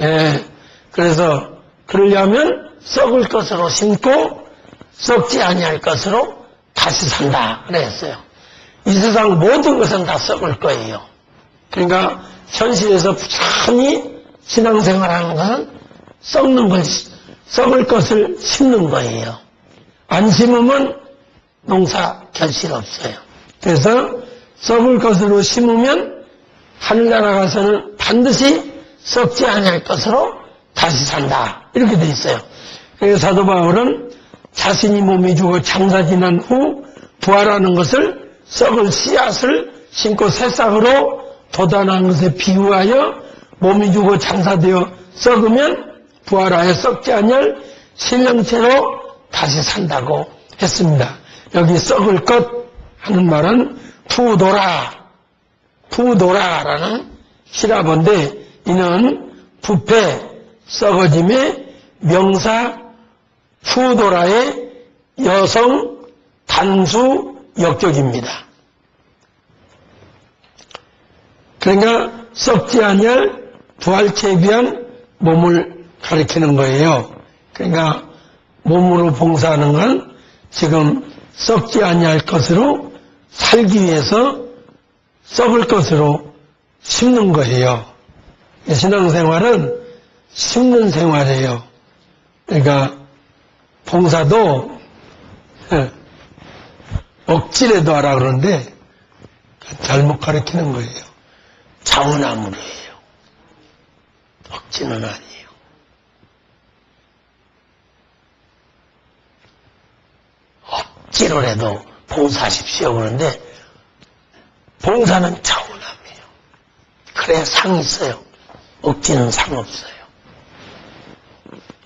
예. 그래서 그러려면 썩을 것으로 심고 썩지 아니할 것으로 다시 산다 그랬어요. 이 세상 모든 것은 다 썩을 거예요. 그러니까 현실에서 부지런히 신앙생활하는 것은 썩을 것을 심는 거예요. 안 심으면 농사 결실 없어요. 그래서 썩을 것으로 심으면 하늘나라 가서는 반드시 썩지 아니할 것으로 다시 산다. 이렇게 돼 있어요. 그래서 사도 바울은 자신이 몸이 죽어 장사 지난 후 부활하는 것을 썩을 씨앗을 심고 새싹으로 돋아난 것에 비유하여 몸이 죽어 장사되어 썩으면 부활하여 썩지 아니할 신령체로 다시 산다고 했습니다. 여기 썩을 것 하는 말은 푸도라라는 히라본데, 이는 부패, 썩어짐의 명사 푸도라의 여성 단수 역적입니다. 그러니까 썩지 아니할 부활체에 비한 몸을 가리키는 거예요. 그러니까 몸으로 봉사하는 건 지금 썩지 아니할 것으로 살기 위해서 썩을 것으로 심는 거예요. 신앙생활은 심는 생활이에요. 그러니까 봉사도 억지라도 하라 그러는데 잘못 가르치는 거예요. 자원함으로 해요. 억지는 아니에요. 억지로라도 봉사하십시오 그러는데 봉사는 자원함이에요. 그래야 상이 있어요. 억지는 상 없어요.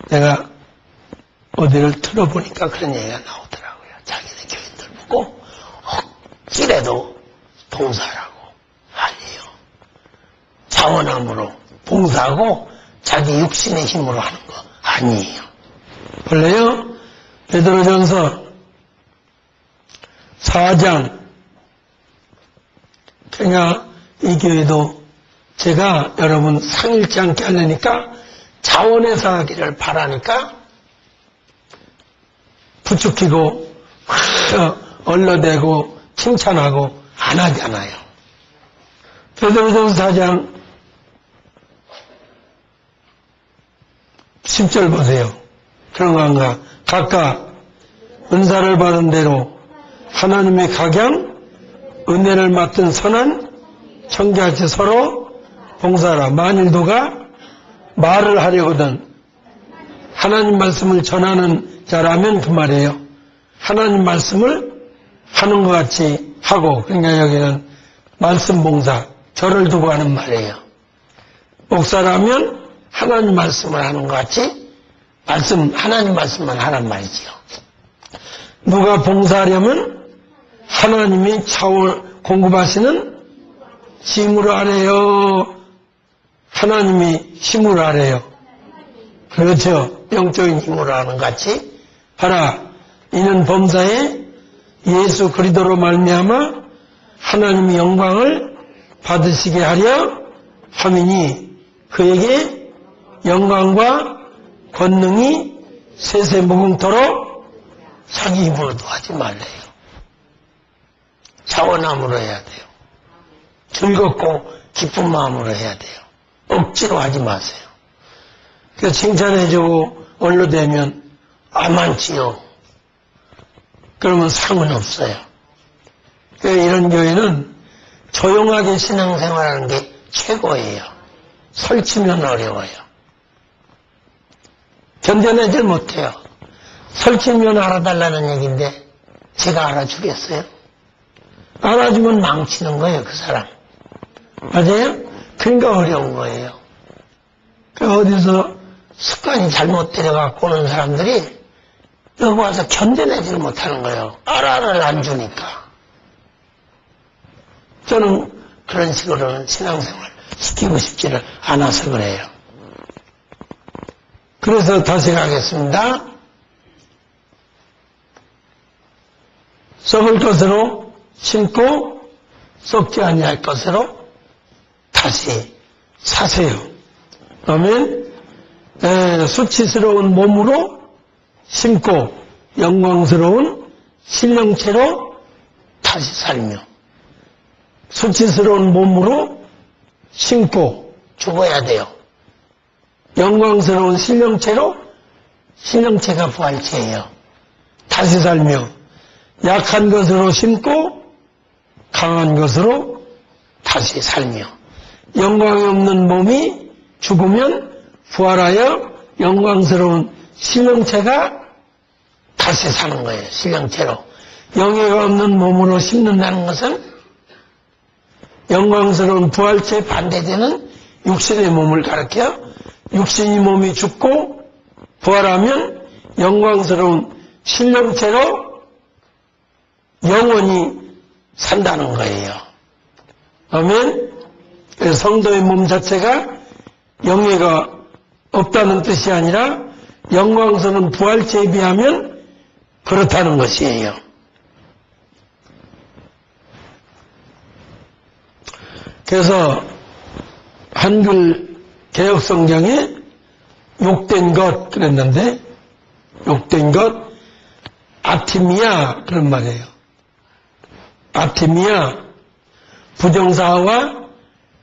내가 어디를 틀어보니까 그런 얘기가 나오더라고요. 자기네 교인들 보고 억지라도 봉사하라고. 아니에요. 자원함으로 봉사하고 자기 육신의 힘으로 하는 거 아니에요. 원래요, 베드로전서 4장, 그러니까 이 교회도 제가 여러분 상일지 않게 하려니까 자원해서 하기를 바라니까 부추기고 얼러대고 칭찬하고 안 하잖아요. 베드로전서 4장 10절 보세요. 그런 건가? 각각 은사를 받은 대로 하나님의 각양 은혜를 맡은 선한 청지같이 서로 봉사하라. 만일 누가 말을 하려거든 하나님 말씀을 전하는 자라면 그 말이에요. 하나님 말씀을 하는 것 같이 하고, 그러니까 여기는 말씀 봉사, 절을 두고 하는 말이에요. 목사라면 하나님 말씀을 하는 것 같이 하나님 말씀만 하란 말이지요. 누가 봉사하려면 하나님이 차원 공급하시는 힘으로 하래요. 하나님이 힘으로 하래요. 그렇죠. 영적인 힘으로 하는 같이 하라. 이는 범사에 예수 그리스도로 말미암아 하나님의 영광을 받으시게 하려 함이니 그에게 영광과 권능이 세세무궁토록 자기 힘으로도 하지 말래요. 자원함으로 해야 돼요. 즐겁고 기쁜 마음으로 해야 돼요. 억지로 하지 마세요. 그래서 칭찬해주고 언로되면 많지요. 그러면 상은 없어요. 이런 교회는 조용하게 신앙생활하는 게 최고예요. 설치면 어려워요. 견뎌내질 못해요. 설치면 알아달라는 얘기인데 제가 알아주겠어요? 알아주면 망치는 거예요, 그 사람. 맞아요? 그러니까 어려운 거예요. 어디서 습관이 잘못 들여갖고 오는 사람들이 여기 와서 견뎌내지를 못하는 거예요. 알아를 안 주니까. 저는 그런 식으로는 신앙생활 시키고 싶지를 않아서 그래요. 그래서 다시 가겠습니다. 썩을 것으로 심고 썩지 아니할 것으로 다시 사세요. 아멘. 수치스러운 몸으로 심고 영광스러운 신령체로 다시 살며 수치스러운 몸으로 심고 죽어야 돼요. 영광스러운 신령체로 신령체가 부활체예요. 다시 살며 약한 것으로 심고 강한 것으로 다시 살며 영광이 없는 몸이 죽으면 부활하여 영광스러운 신령체가 다시 사는 거예요. 신령체로. 영예가 없는 몸으로 심는다는 것은 영광스러운 부활체에 반대되는 육신의 몸을 가리켜 육신의 몸이 죽고 부활하면 영광스러운 신령체로 영원히 산다는 거예요. 아멘. 성도의 몸 자체가 영예가 없다는 뜻이 아니라 영광스러운 부활체에 비하면 그렇다는 것이에요. 그래서 한글 개혁성경에 욕된 것 그랬는데 욕된 것 아티미아 그런 말이에요. 아티미아 부정사와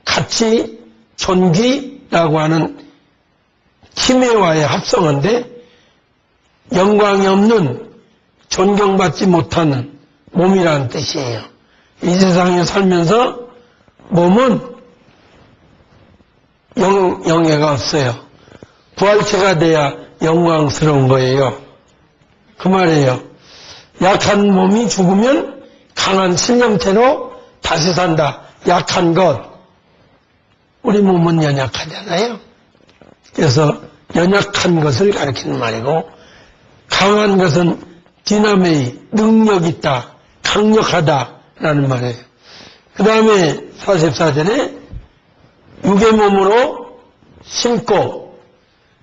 같이 존귀라고 하는 힘의와의 합성어인데 영광이 없는 존경받지 못하는 몸이라는 뜻이에요. 이 세상에 살면서 몸은 영예가 없어요. 부활체가 돼야 영광스러운 거예요. 그 말이에요. 약한 몸이 죽으면 강한 신령체로 다시 산다. 약한 것. 우리 몸은 연약하잖아요. 그래서 연약한 것을 가리키는 말이고 강한 것은 디나메이, 능력 있다, 강력하다라는 말이에요. 그 다음에 44절에 육의 몸으로 심고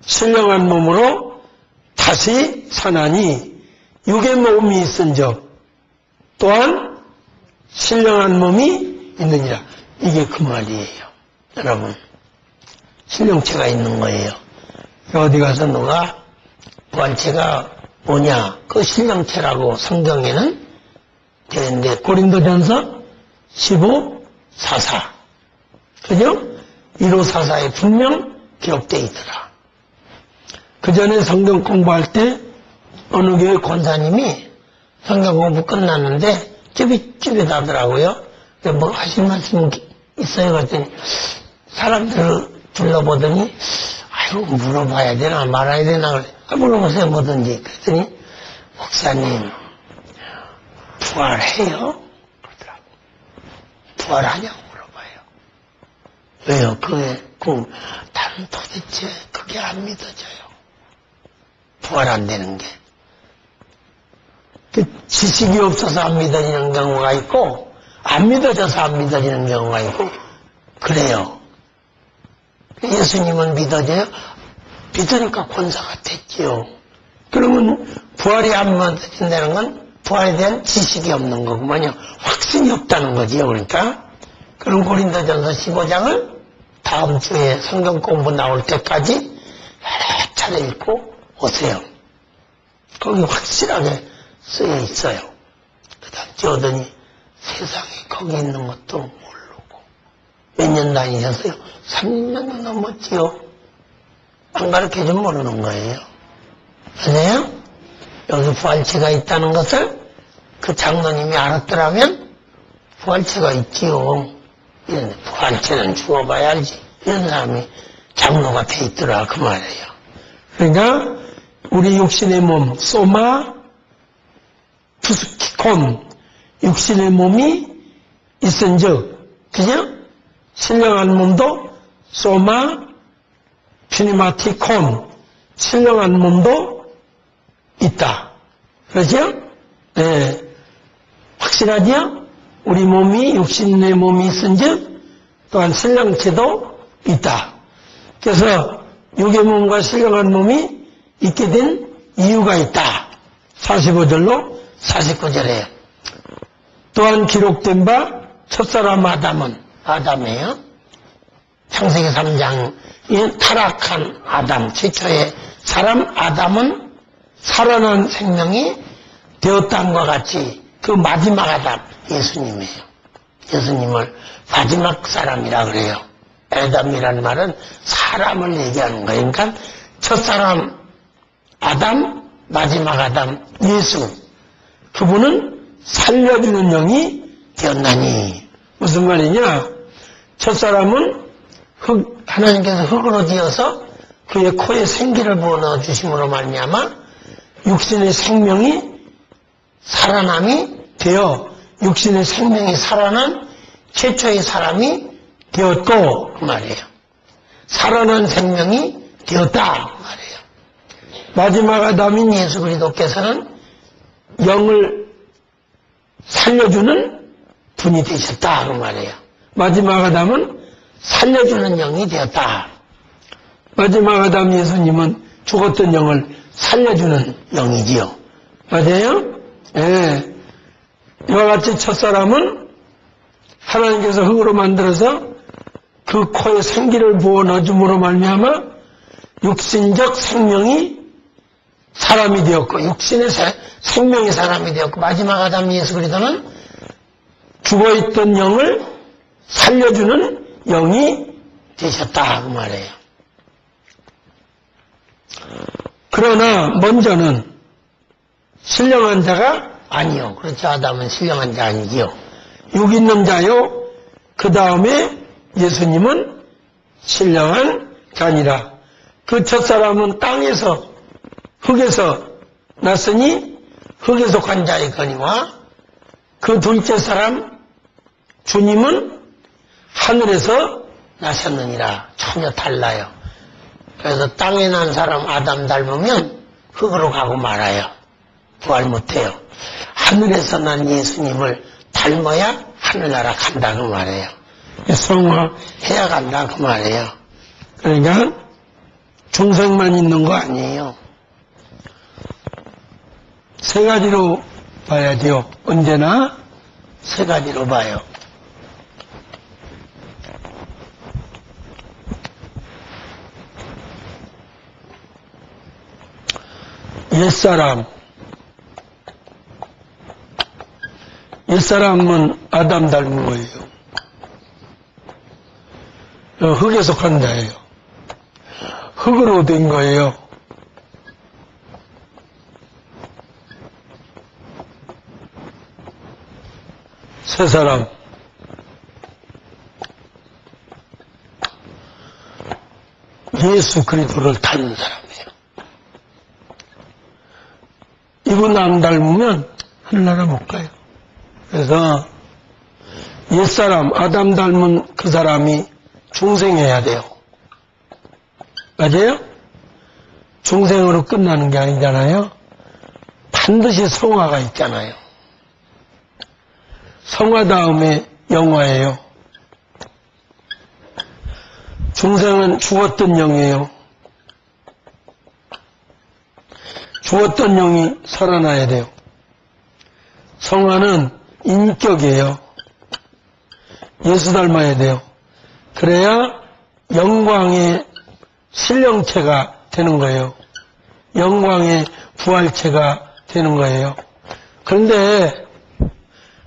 신령한 몸으로 다시 사나니 육의 몸이 있은즉 또한 신령한 몸이 있느니라. 이게 그 말이에요. 여러분 신령체가 있는 거예요. 어디 가서 누가 부활체가 뭐냐 그 신령체라고 성경에는 되는데 고린도전서 15:44 그죠? 1544에 분명 기록되어 있더라. 그 전에 성경 공부할 때 어느 교회 권사님이 성경 공부 끝났는데 찌릿찌릿하더라고요. 뭐 하실 말씀 있어요? 그랬더니 사람들을 둘러보더니 아이고 물어봐야 되나 말아야 되나 그래. 물어보세요 뭐든지. 그랬더니 목사님 부활해요? 그러더라고. 부활하냐고 물어봐요. 왜요? 나는 도대체 그게 안 믿어져요. 부활 안 되는 게. 그 지식이 없어서 안 믿어지는 경우가 있고, 안 믿어져서 안 믿어지는 경우가 있고, 그래요. 예수님은 믿어져요? 믿으니까 권사가 됐지요. 그러면 부활이 안 믿어진다는 건 부활에 대한 지식이 없는 거구만요. 확신이 없다는 거지요. 그러니까. 그럼 고린도전서 15장을 다음 주에 성경 공부 나올 때까지 여러 차례 읽고 오세요. 거기 확실하게 쓰여 있어요. 그다음 뛰어더니 세상에 거기 있는 것도 모르고 몇 년 다니셨어요? 30년 넘었지요. 안 가르쳐주면 모르는 거예요. 아세요? 여기 부활체가 있다는 것을 그 장로님이 알았더라면 부활체가 있지요. 이런 부활체는 죽어봐야 알지. 이런 사람이 장로가 돼 있더라 그 말이에요. 그러니까 우리 육신의 몸 소마 푸스키콘 육신의 몸이 있은즉 그죠? 신령한 몸도 소마 퓨니마티콘 신령한 몸도 있다. 그렇죠? 네. 확실하죠? 우리 몸이 육신의 몸이 있은즉 또한 신령체도 있다. 그래서 육의 몸과 신령한 몸이 있게 된 이유가 있다. 45절로 49절에 또한 기록된 바 첫사람 아담이에요. 창세기 3장에 타락한 아담 최초의 사람 아담은 살아난 생명이 되었다는것 같이 그 마지막 아담 예수님이에요. 예수님을 마지막 사람이라 그래요. 아담이라는 말은 사람을 얘기하는 거예요. 그러니까 첫사람 아담, 마지막 아담 예수 그분은 살려주는 영이 되었나니 무슨 말이냐? 첫사람은 하나님께서 흙으로 지어서 그의 코에 생기를 부어 넣어주심으로 말미암아 육신의 생명이 살아남이 되어 육신의 생명이 살아난 최초의 사람이 되었고 그 말이에요. 살아난 생명이 되었다 그 말이에요. 마지막 아담인 예수 그리스도께서는 영을 살려주는 분이 되셨다 그 말이에요. 마지막 아담은 살려주는 영이 되었다. 마지막 아담 예수님은 죽었던 영을 살려주는 영이지요. 맞아요? 예. 이와 같이 첫사람은 하나님께서 흙으로 만들어서 그 코에 생기를 부어 넣어줌으로 말미암아 육신적 생명이 사람이 되었고 육신의 생명이 사람이 되었고 마지막 아담 예수 그리스도는 죽어있던 영을 살려주는 영이 되셨다 그 말이에요. 그러나 먼저는 신령한 자가 아니요. 그렇죠. 아담은 신령한 자 아니지요. 육 있는 자요. 그 다음에 예수님은 신령한 자니라. 그 첫사람은 땅에서 흙에서 났으니 흙에 속한 자의 거니와 그 둘째 사람 주님은 하늘에서 나셨느니라. 전혀 달라요. 그래서 땅에 난 사람 아담 닮으면 흙으로 가고 말아요. 부활 못해요. 하늘에서 난 예수님을 닮아야 하늘나라 간다 그 말이에요. 성화해야 간다 그 말이에요. 그러니까 중생만 있는 거 아니에요. 세 가지로 봐야죠. 언제나 세 가지로 봐요. 옛사람은 아담 닮은 거예요. 흙에 속한 자예요. 흙으로 된 거예요. 새 사람 예수 그리스도를 닮은 사람이에요. 이분 안 닮으면 하늘나라 못 가요. 그래서 옛사람 아담 닮은 그 사람이 중생해야 돼요. 맞아요? 중생으로 끝나는 게 아니잖아요. 반드시 성화가 있잖아요. 성화 다음에 영화예요. 중생은 죽었던 영이에요. 죽었던 영이 살아나야 돼요. 성화는 인격이에요. 예수 닮아야 돼요. 그래야 영광의 신령체가 되는 거예요. 영광의 부활체가 되는 거예요. 그런데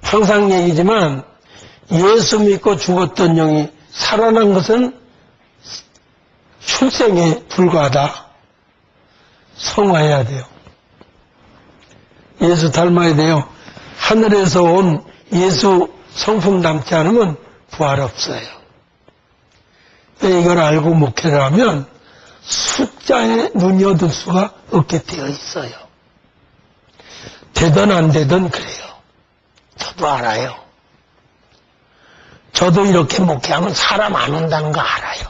항상 얘기지만 예수 믿고 죽었던 영이 살아난 것은 출생에 불과하다. 성화해야 돼요. 예수 닮아야 돼요. 하늘에서 온 예수 성품 닮지 않으면 부활 없어요. 이걸 알고 목회를 하면 숫자에 눈이 얻을 수가 없게 되어 있어요. 되든 안 되든 그래요. 저도 알아요. 저도 이렇게 목회하면 사람 안 온다는 거 알아요.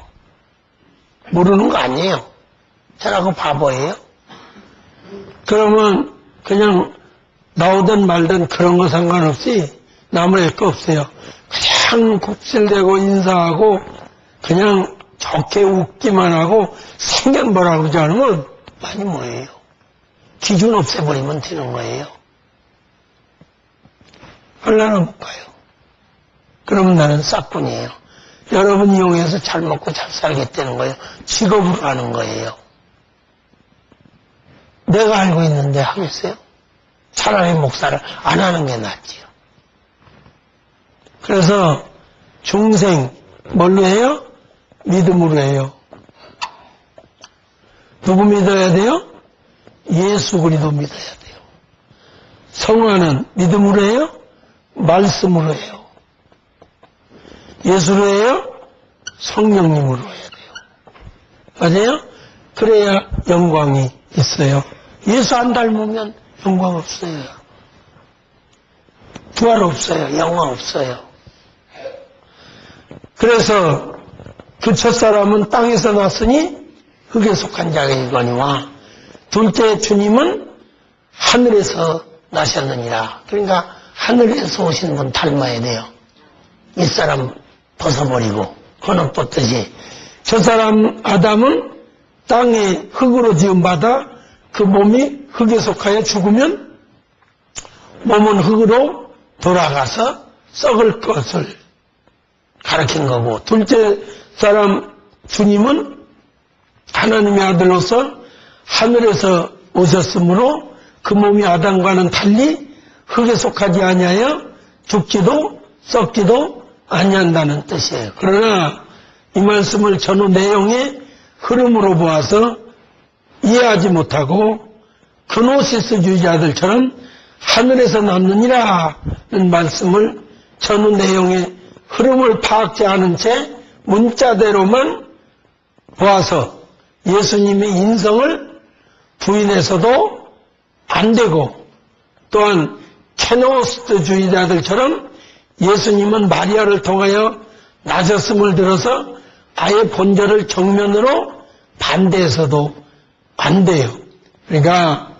모르는 거 아니에요. 저라고 바보예요? 그러면 그냥 나오든 말든 그런 거 상관없이 남을 거 없어요. 그냥 곱실대고 인사하고 그냥 좋게 웃기만 하고 생겨보라고 하지 않으면 많이 뭐예요? 기준 없애버리면 되는 거예요. 얼마나 못 가요. 그러면 나는 싹뿐이에요. 여러분 이용해서 잘 먹고 잘 살겠다는 거예요. 직업으로 하는 거예요. 내가 알고 있는데 하겠어요? 차라리 목사를 안 하는 게 낫지요. 그래서 중생 뭘로 해요? 믿음으로 해요. 누구 믿어야 돼요? 예수 그리스도 믿어야 돼요. 성화는 믿음으로 해요? 말씀으로 해요. 예수로 해요? 성령님으로 해야 돼요. 맞아요? 그래야 영광이 있어요. 예수 안 닮으면 영광 없어요. 부활 없어요. 영광 없어요. 그래서 그 첫사람은 땅에서 났으니 흙에 속한 자이거니와 둘째 주님은 하늘에서 나셨느니라. 그러니까 하늘에서 오신 분 닮아야 돼요. 이 사람 벗어버리고 헌옷 벗듯이 첫사람 아담은 땅에 흙으로 지음받아 그 몸이 흙에 속하여 죽으면 몸은 흙으로 돌아가서 썩을 것을 가르친 거고, 둘째 사람 주님은 하나님의 아들로서 하늘에서 오셨으므로 그 몸이 아담과는 달리 흙에 속하지 아니하여 죽지도 썩지도 아니한다는 뜻이에요. 그러나 이 말씀을 전후 내용의 흐름으로 보아서 이해하지 못하고 그노시스주의자들처럼 하늘에서 났느니라는 말씀을 전후 내용의 흐름을 파악지 않은 채 문자대로만 보아서 예수님의 인성을 부인해서도 안 되고, 또한 케노스트주의자들처럼 예수님은 마리아를 통하여 나셨음을 들어서 아예 본절을 정면으로 반대해서도 안 돼요. 그러니까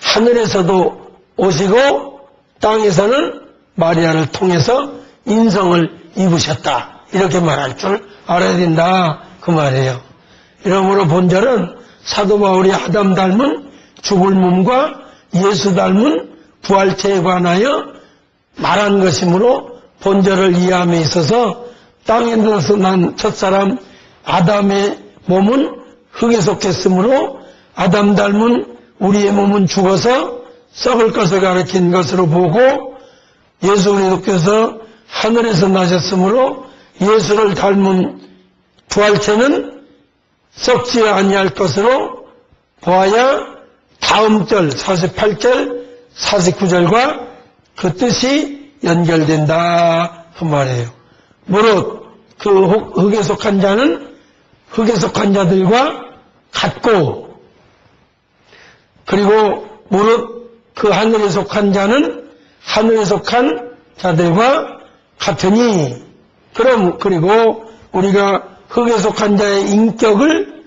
하늘에서도 오시고 땅에서는 마리아를 통해서 인성을 입으셨다, 이렇게 말할 줄 알아야 된다, 그 말이에요. 이러므로 본절은 사도 바울이 아담 닮은 죽을 몸과 예수 닮은 부활체에 관하여 말한 것이므로 본절을 이해함에 있어서 땅에서 난 첫사람 아담의 몸은 흙에 속했으므로 아담 닮은 우리의 몸은 죽어서 썩을 것을 가리킨 것으로 보고, 예수 그리스도께서 하늘에서 나셨으므로 예수를 닮은 부활체는 썩지 아니할 것으로 보아야 다음 절 48절 49절과 그 뜻이 연결된다, 그 말이에요. 무릇 그 흙에 속한 자는 흙에 속한 자들과 같고, 그리고 무릇 그 하늘에 속한 자는 하늘에 속한 자들과 같으니, 그리고 우리가 흙에 속한 자의 인격을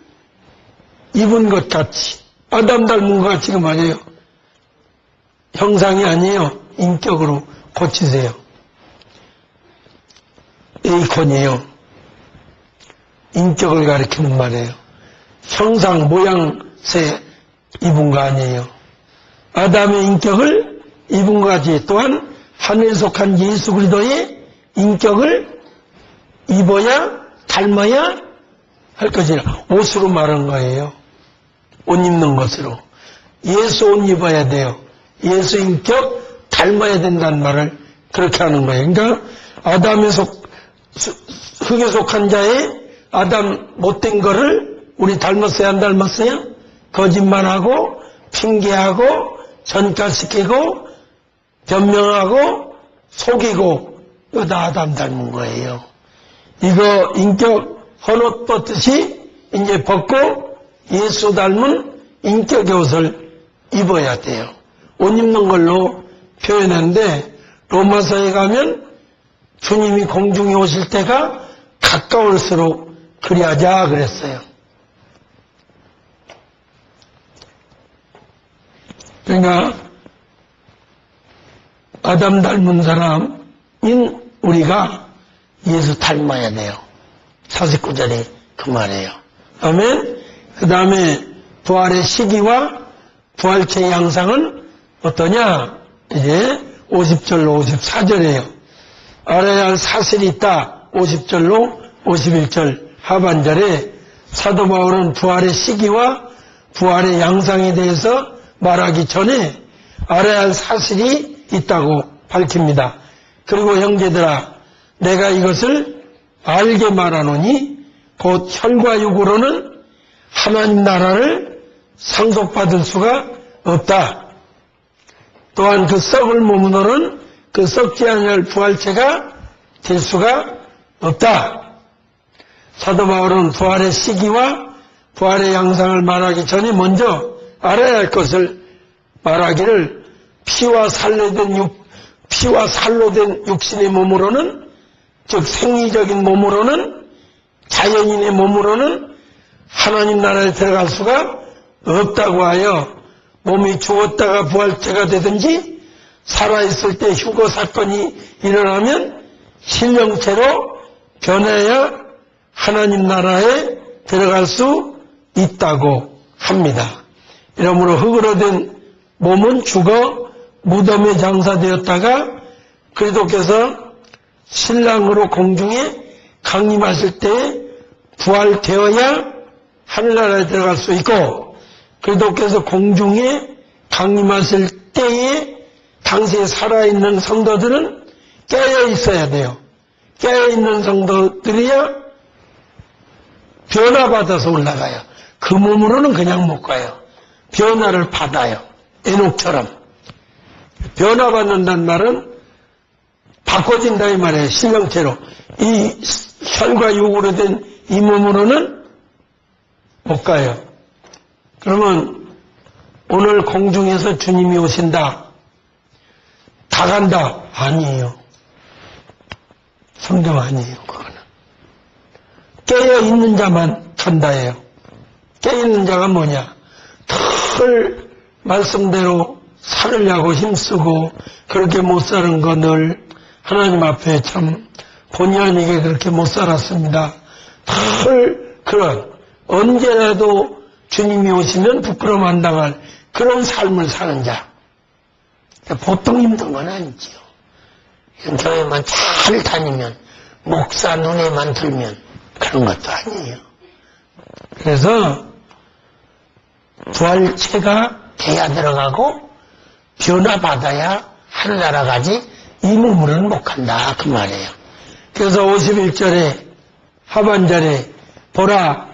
입은 것 같이, 아담 닮은 것 같이 그 말이에요. 형상이 아니에요. 인격으로 고치세요. 에이콘이에요. 인격을 가리키는 말이에요. 형상, 모양새 입은 거 아니에요. 아담의 인격을 입은 거지. 또한 하늘에 속한 예수 그리스도의 인격을 입어야, 닮아야 할 것이라. 옷으로 말한 거예요. 옷 입는 것으로. 예수 옷 입어야 돼요. 예수 인격 닮아야 된다는 말을 그렇게 하는 거예요. 그러니까 흙에 속한 자의 아담 못된 거를 우리 닮았어요, 안 닮았어요? 거짓말하고 핑계하고 전가시키고 변명하고 속이고 이거 다 아담 닮은 거예요. 이거 인격 헌옷 벗듯이 이제 벗고 예수 닮은 인격의 옷을 입어야 돼요. 옷 입는 걸로 표현하는데 로마서에 가면 주님이 공중에 오실 때가 가까울수록 그리하자 그랬어요. 그러니까 아담 닮은 사람인 우리가 예수 닮아야 돼요. 49절이 그 말이에요. 아멘. 그 다음에 부활의 시기와 부활체의 양상은 어떠냐? 이제 50절로 54절이에요. 알아야 할 사실이 있다. 50절로 51절 하반절에 사도 바울은 부활의 시기와 부활의 양상에 대해서 말하기 전에 알아야 할 사실이 있다고 밝힙니다. 그리고 형제들아, 내가 이것을 알게 말하노니 곧 혈과 육으로는 하나님 나라를 상속받을 수가 없다. 또한 그 썩을 몸으로는 그 썩지 아니할 부활체가 될 수가 없다. 사도 바울은 부활의 시기와 부활의 양상을 말하기 전에 먼저 알아야 할 것을 말하기를 피와 살로 된 육신의 몸으로는, 즉 생리적인 몸으로는, 자연인의 몸으로는 하나님 나라에 들어갈 수가 없다고 하여 몸이 죽었다가 부활체가 되든지 살아있을 때 휴거 사건이 일어나면 신령체로 변해야 하나님 나라에 들어갈 수 있다고 합니다. 이러므로 흙으로 된 몸은 죽어 무덤에 장사되었다가 그리스도께서 신랑으로 공중에 강림하실 때 부활되어야 하늘나라에 들어갈 수 있고, 그리스도께서 공중에 강림하실 때에 당시에 살아있는 성도들은 깨어 있어야 돼요. 깨어 있는 성도들이야 변화받아서 올라가요. 그 몸으로는 그냥 못 가요. 변화를 받아요. 에녹처럼. 변화받는다는 말은 바꿔진다 이 말이에요. 신령체로. 이 혈과 육으로 된 이 몸으로는 못 가요. 그러면 오늘 공중에서 주님이 오신다. 다 간다. 아니에요. 성경 아니에요. 그거는. 깨어있는 자만 간다예요. 깨어있는 자가 뭐냐. 늘 말씀대로 살으려고 힘쓰고 그렇게 못 사는 거 늘 하나님 앞에 참 본의 아니게 그렇게 못 살았습니다. 늘 그런 언제라도 주님이 오시면 부끄러움 안 당할 그런 삶을 사는 자. 보통 힘든 건 아니지요. 교회만 잘 다니면 목사 눈에만 들면 그런 것도 아니에요. 그래서 부활체가 돼야 들어가고 변화받아야 하늘나라 가지 이 몸으로는 못 간다 그 말이에요. 그래서 51절에 하반절에 보라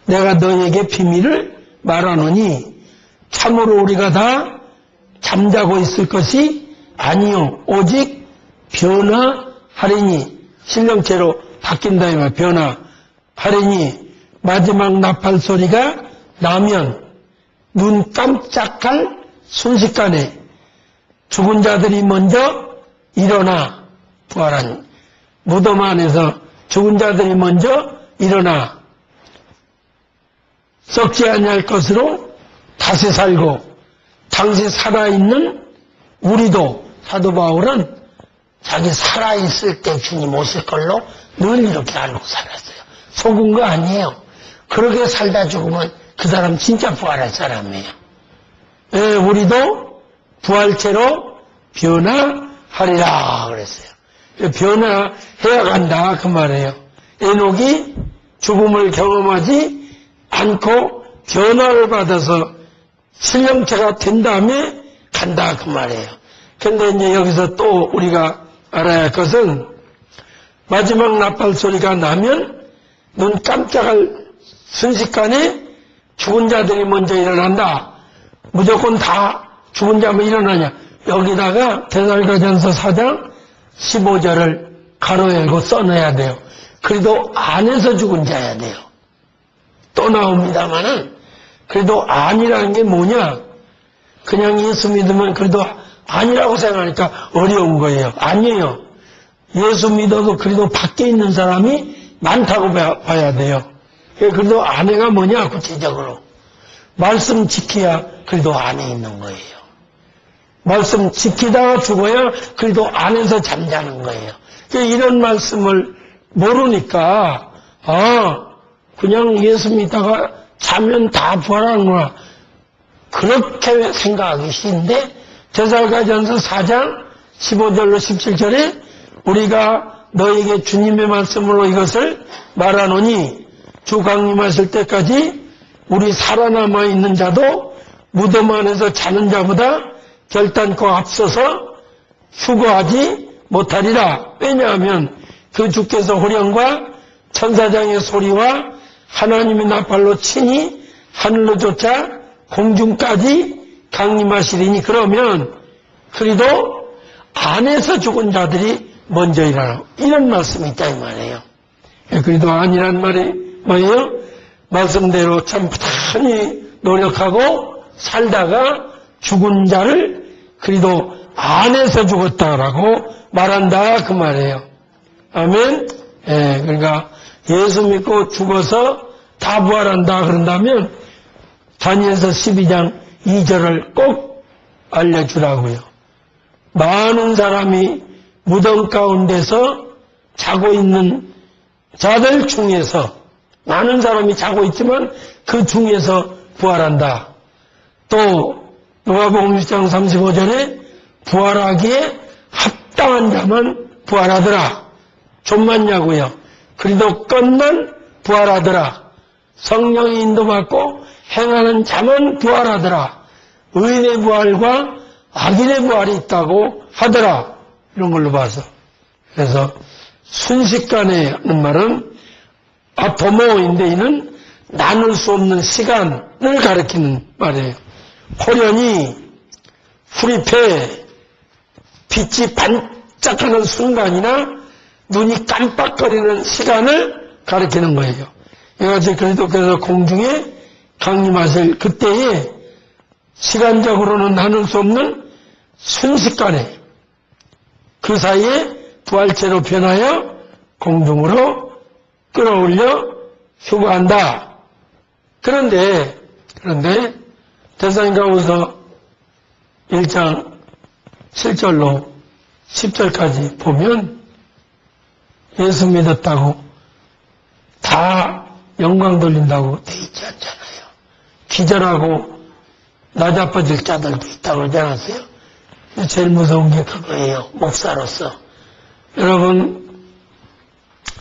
내가 너에게 비밀을 말하노니 참으로 우리가 다 잠자고 있을 것이 아니요 오직 변화하리니 신령체로 바뀐다 이 말 변화하리니 마지막 나팔 소리가 나면 눈 깜짝할 순식간에 죽은 자들이 먼저 일어나 부활한 무덤 안에서 죽은 자들이 먼저 일어나 썩지 아니할 것으로 다시 살고 당시 살아있는 우리도 사도 바울은 자기 살아있을 때 주님 오실 걸로 늘 이렇게 알고 살았어요. 속은 거 아니에요. 그렇게 살다 죽으면 그 사람 진짜 부활할 사람이에요. 예, 우리도 부활체로 변화하리라 그랬어요. 변화해야 간다 그 말이에요. 에녹이 죽음을 경험하지 않고 변화를 받아서 신령체가 된 다음에 간다 그 말이에요. 근데 이제 여기서 또 우리가 알아야 할 것은 마지막 나팔 소리가 나면 눈 깜짝할 순식간에 죽은 자들이 먼저 일어난다. 무조건 다 죽은 자만 일어나냐. 여기다가 데살로니가전서 4장 15절을 가로 열고 써놔야 돼요. 그래도 안에서 죽은 자야 돼요. 또 나옵니다마는 그래도 안이라는 게 뭐냐. 그냥 예수 믿으면 그래도 아니라고 생각하니까 어려운 거예요. 아니에요. 예수 믿어도 그래도 밖에 있는 사람이 많다고 봐야 돼요. 그래도 안에가 뭐냐 구체적으로. 말씀 지켜야 그래도 안에 있는 거예요. 말씀 지키다가 죽어야 그래도 안에서 잠자는 거예요. 이런 말씀을 모르니까 그냥 예수 믿다가 자면 다 부활하는구나. 그렇게 생각하기 쉬운데 데살로니가전서 4장 15절로 17절에 우리가 너에게 주님의 말씀으로 이것을 말하노니 주 강림하실 때까지 우리 살아남아 있는 자도 무덤 안에서 자는 자보다 결단코 앞서서 휴거하지 못하리라. 왜냐하면 그 주께서 호령과 천사장의 소리와 하나님의 나팔로 친히 하늘로 쫓아 공중까지 강림하시리니. 그러면 그래도 안에서 죽은 자들이 먼저 일어나고 이런 말씀이 있다 이 말이에요. 그래도 아니란 말이 뭐예요? 말씀대로 참 부단히 노력하고 살다가 죽은 자를 그래도 안에서 죽었다라고 말한다 그 말이에요. 아멘. 그러니까 예수 믿고 죽어서 다 부활한다 그런다면 다니엘서 12장 2절을 꼭 알려주라고요. 많은 사람이 무덤 가운데서 자고 있는 자들 중에서 많은 사람이 자고 있지만 그 중에서 부활한다. 또 누가복음 1장 35절에 부활하기에 합당한 자만 부활하더라. 좀 많냐고요. 그래도 끝난 부활하더라. 성령의 인도받고 행하는 자만 부활하더라. 의인의 부활과 악인의 부활이 있다고 하더라. 이런 걸로 봐서. 그래서 순식간에 하는 말은 아토모인데 이는 나눌 수 없는 시간을 가리키는 말이에요. 호련히 후리패 빛이 반짝하는 순간이나 눈이 깜빡거리는 시간을 가리키는 거예요. 이것이 그래도 그래서 공중에 강림하실 그때에 시간적으로는 나눌 수 없는 순식간에 그 사이에 부활체로 변하여 공중으로 끌어올려 휴거한다. 그런데 데살로니가후서 1장 7절로 10절까지 보면 예수 믿었다고 다 영광 돌린다고 돼 있지 않잖아요. 기절하고 나자빠질 자들도 있다고 그러지 않았어요? 제일 무서운 게 그거예요. 목사로서. 여러분,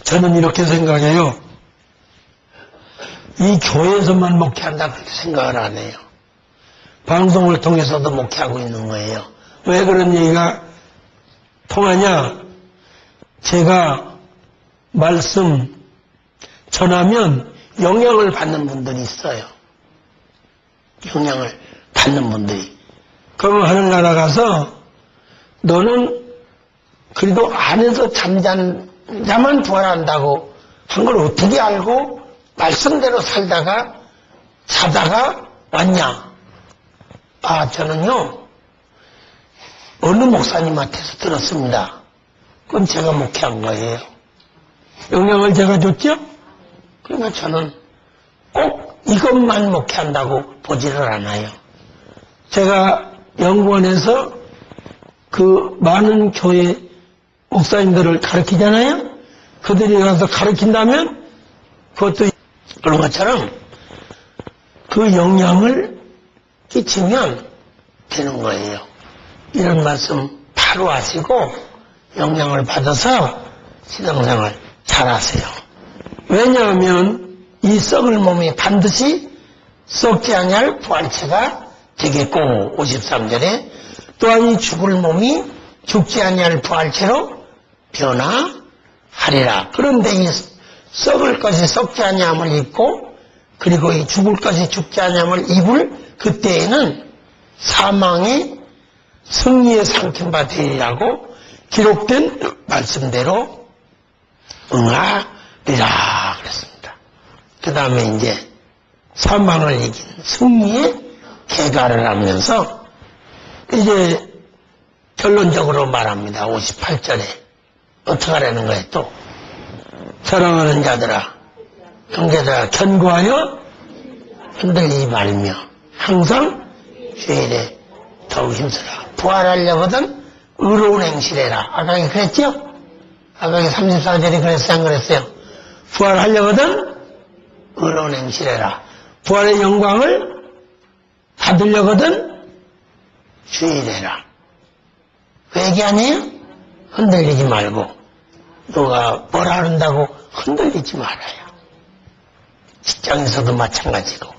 저는 이렇게 생각해요. 이 교회에서만 목회한다 그렇게 생각을 안 해요. 방송을 통해서도 목회하고 있는 거예요. 왜 그런 얘기가 통하냐? 제가 말씀 전하면 영향을 받는 분들이 있어요. 영향을 받는 분들이. 그러면 하늘나라 가서 너는 그래도 안에서 잠잔 자만 부활한다고 한 걸 어떻게 알고 말씀대로 살다가 자다가 왔냐? 저는요 어느 목사님한테서 들었습니다. 그건 제가 목회한 거예요. 영향을 제가 줬죠? 그러니까 저는 꼭 이것만 목회한다고 보지를 않아요. 제가 연구원에서 그 많은 교회 목사님들을 가르치잖아요. 그들이 가서 가르친다면 그것도 그런 것처럼 그 영향을 끼치면 되는 거예요. 이런 말씀 바로 하시고 영향을 받아서 신앙생활 잘하세요. 왜냐하면 이 썩을 몸이 반드시 썩지 아니할 부활체가 되겠고 53절에 또한 이 죽을 몸이 죽지 아니할 부활체로 변화하리라. 그런데 이 썩을 것이 썩지 아니함을 입고 그리고 이 죽을 것이 죽지 아니함을 입을 그때에는 사망의 승리에 삼킨 바 되리라고 기록된 말씀대로 응하리라 그랬습니다. 그 다음에 이제 사망을 이긴 승리의 개가를 하면서 이제 결론적으로 말합니다. 58절에 어떻게 하라는 거예요 또. 사랑하는 자들아 형제들아 견고하여 흔들리지 말며 항상 주일에 더욱 힘쓰라. 부활하려거든 의로운 행실해라. 아까 그랬죠? 아까 34절에 그랬어요 안 그랬어요? 부활하려거든 의로운 행실해라. 부활의 영광을 받으려거든 주일해라. 그 얘기 아니에요? 흔들리지 말고 누가 뭐라 한다고 흔들리지 말아요. 직장에서도 마찬가지고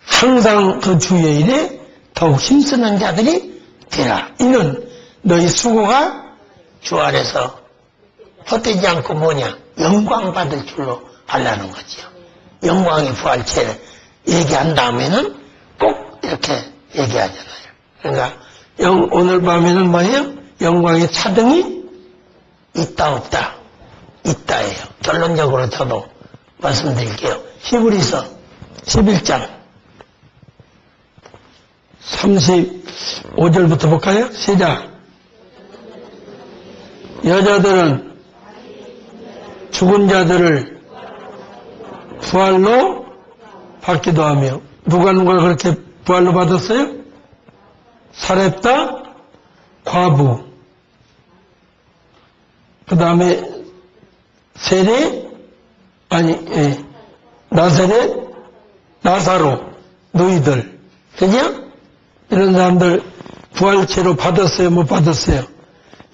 항상 그 주의 일에 더욱 힘쓰는 자들이 되라. 이는 너희 수고가 주 안에서 헛되지 않고 뭐냐? 영광 받을 줄로 하려는 거지요. 영광의 부활체를 얘기한 다음에는 꼭 이렇게 얘기하잖아요. 그러니까 오늘 밤에는 뭐예요? 영광의 차등이 있다 없다? 있다예요. 결론적으로 저도 말씀드릴게요. 히브리서 11장 35절부터 볼까요? 시작. 여자들은 죽은 자들을 부활로 받기도 하며 누가 그렇게 부활로 받았어요? 사렙다 과부 그 다음에 나사렛 나사로 너희들 그죠? 이런 사람들 부활체로 받았어요 못 받았어요?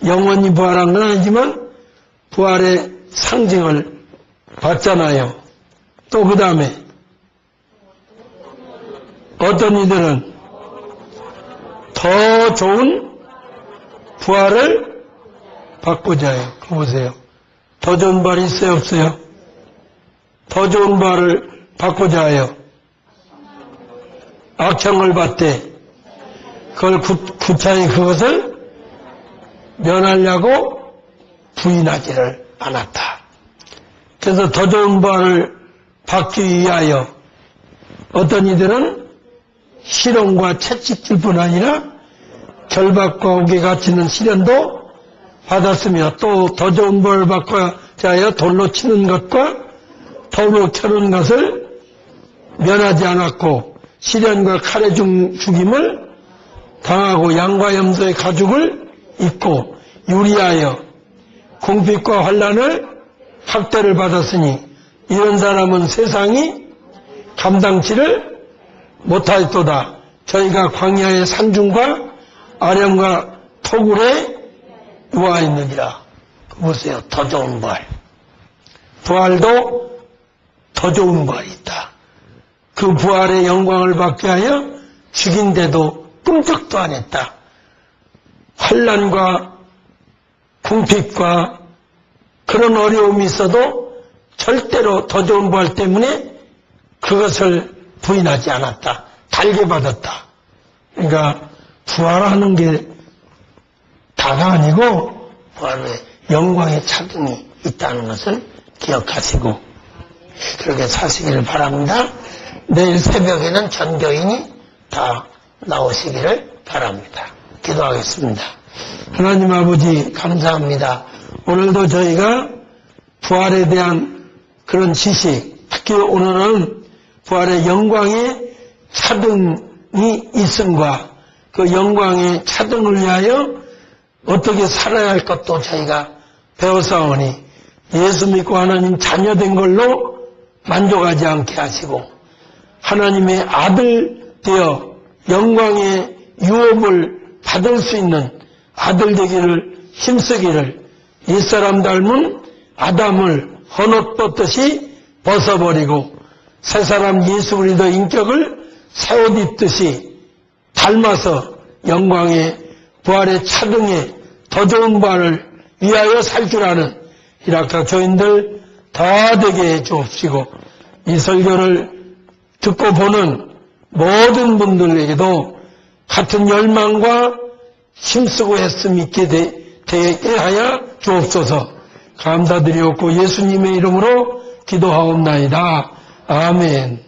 영원히 부활한 건 아니지만 부활의 상징을 받잖아요. 또 그 다음에 어떤 이들은 더 좋은 부활을 받고자 해요. 그거 보세요. 더 좋은 부활이 있어요 없어요? 더 좋은 부활을 받고자 해요. 악청을 받되 그걸 구차히 그것을 면하려고 부인하지를 않았다. 그래서 더 좋은 부활을 받기 위하여 어떤 이들은 시련과 채찍질 뿐 아니라 결박과 옥에 갇히는 시련도 받았으며 또 더 좋은 부활을 받고자 하여 돌로 치는 것과 돌로 켜는 것을 면하지 않았고 시련과 칼에 죽임을 당하고 양과 염소의 가죽을 입고 유리하여 궁핍과 환난을 학대를 받았으니 이런 사람은 세상이 감당치를 못하였도다. 저희가 광야의 산중과 아령과 토굴에 누워있느니라. 보세요. 더 좋은 부활. 부활도 더 좋은 부활이 있다. 그 부활의 영광을 받게 하여 죽인데도 꿈쩍도 안 했다. 환난과 궁핍과 그런 어려움이 있어도 절대로 더 좋은 부활 때문에 그것을 부인하지 않았다. 달게 받았다. 그러니까 부활하는 게 다가 아니고 부활의 영광의 차등이 있다는 것을 기억하시고 그렇게 사시기를 바랍니다. 내일 새벽에는 전교인이 다 나오시기를 바랍니다. 기도하겠습니다. 하나님 아버지 감사합니다. 오늘도 저희가 부활에 대한 그런 지식, 특히 오늘은 부활의 영광의 차등이 있음과 그 영광의 차등을 위하여 어떻게 살아야 할 것도 저희가 배워싸우니 예수 믿고 하나님 자녀된 걸로 만족하지 않게 하시고 하나님의 아들 되어 영광의 유업을 받을 수 있는 아들 되기를 힘쓰기를 옛사람 닮은 아담을 헌옷 벗듯이 벗어버리고 새사람 예수 그리스도 인격을 새옷 입듯이 닮아서 영광의 부활의 차등에 더 좋은 부활을 위하여 살 줄 아는 희락자 교인들 다 되게 해 주옵시고 이 설교를 듣고 보는 모든 분들에게도 같은 열망과 힘쓰고 애씀 있게 되게 하여 주옵소서. 감사드리옵고 예수님의 이름으로 기도하옵나이다. 아멘.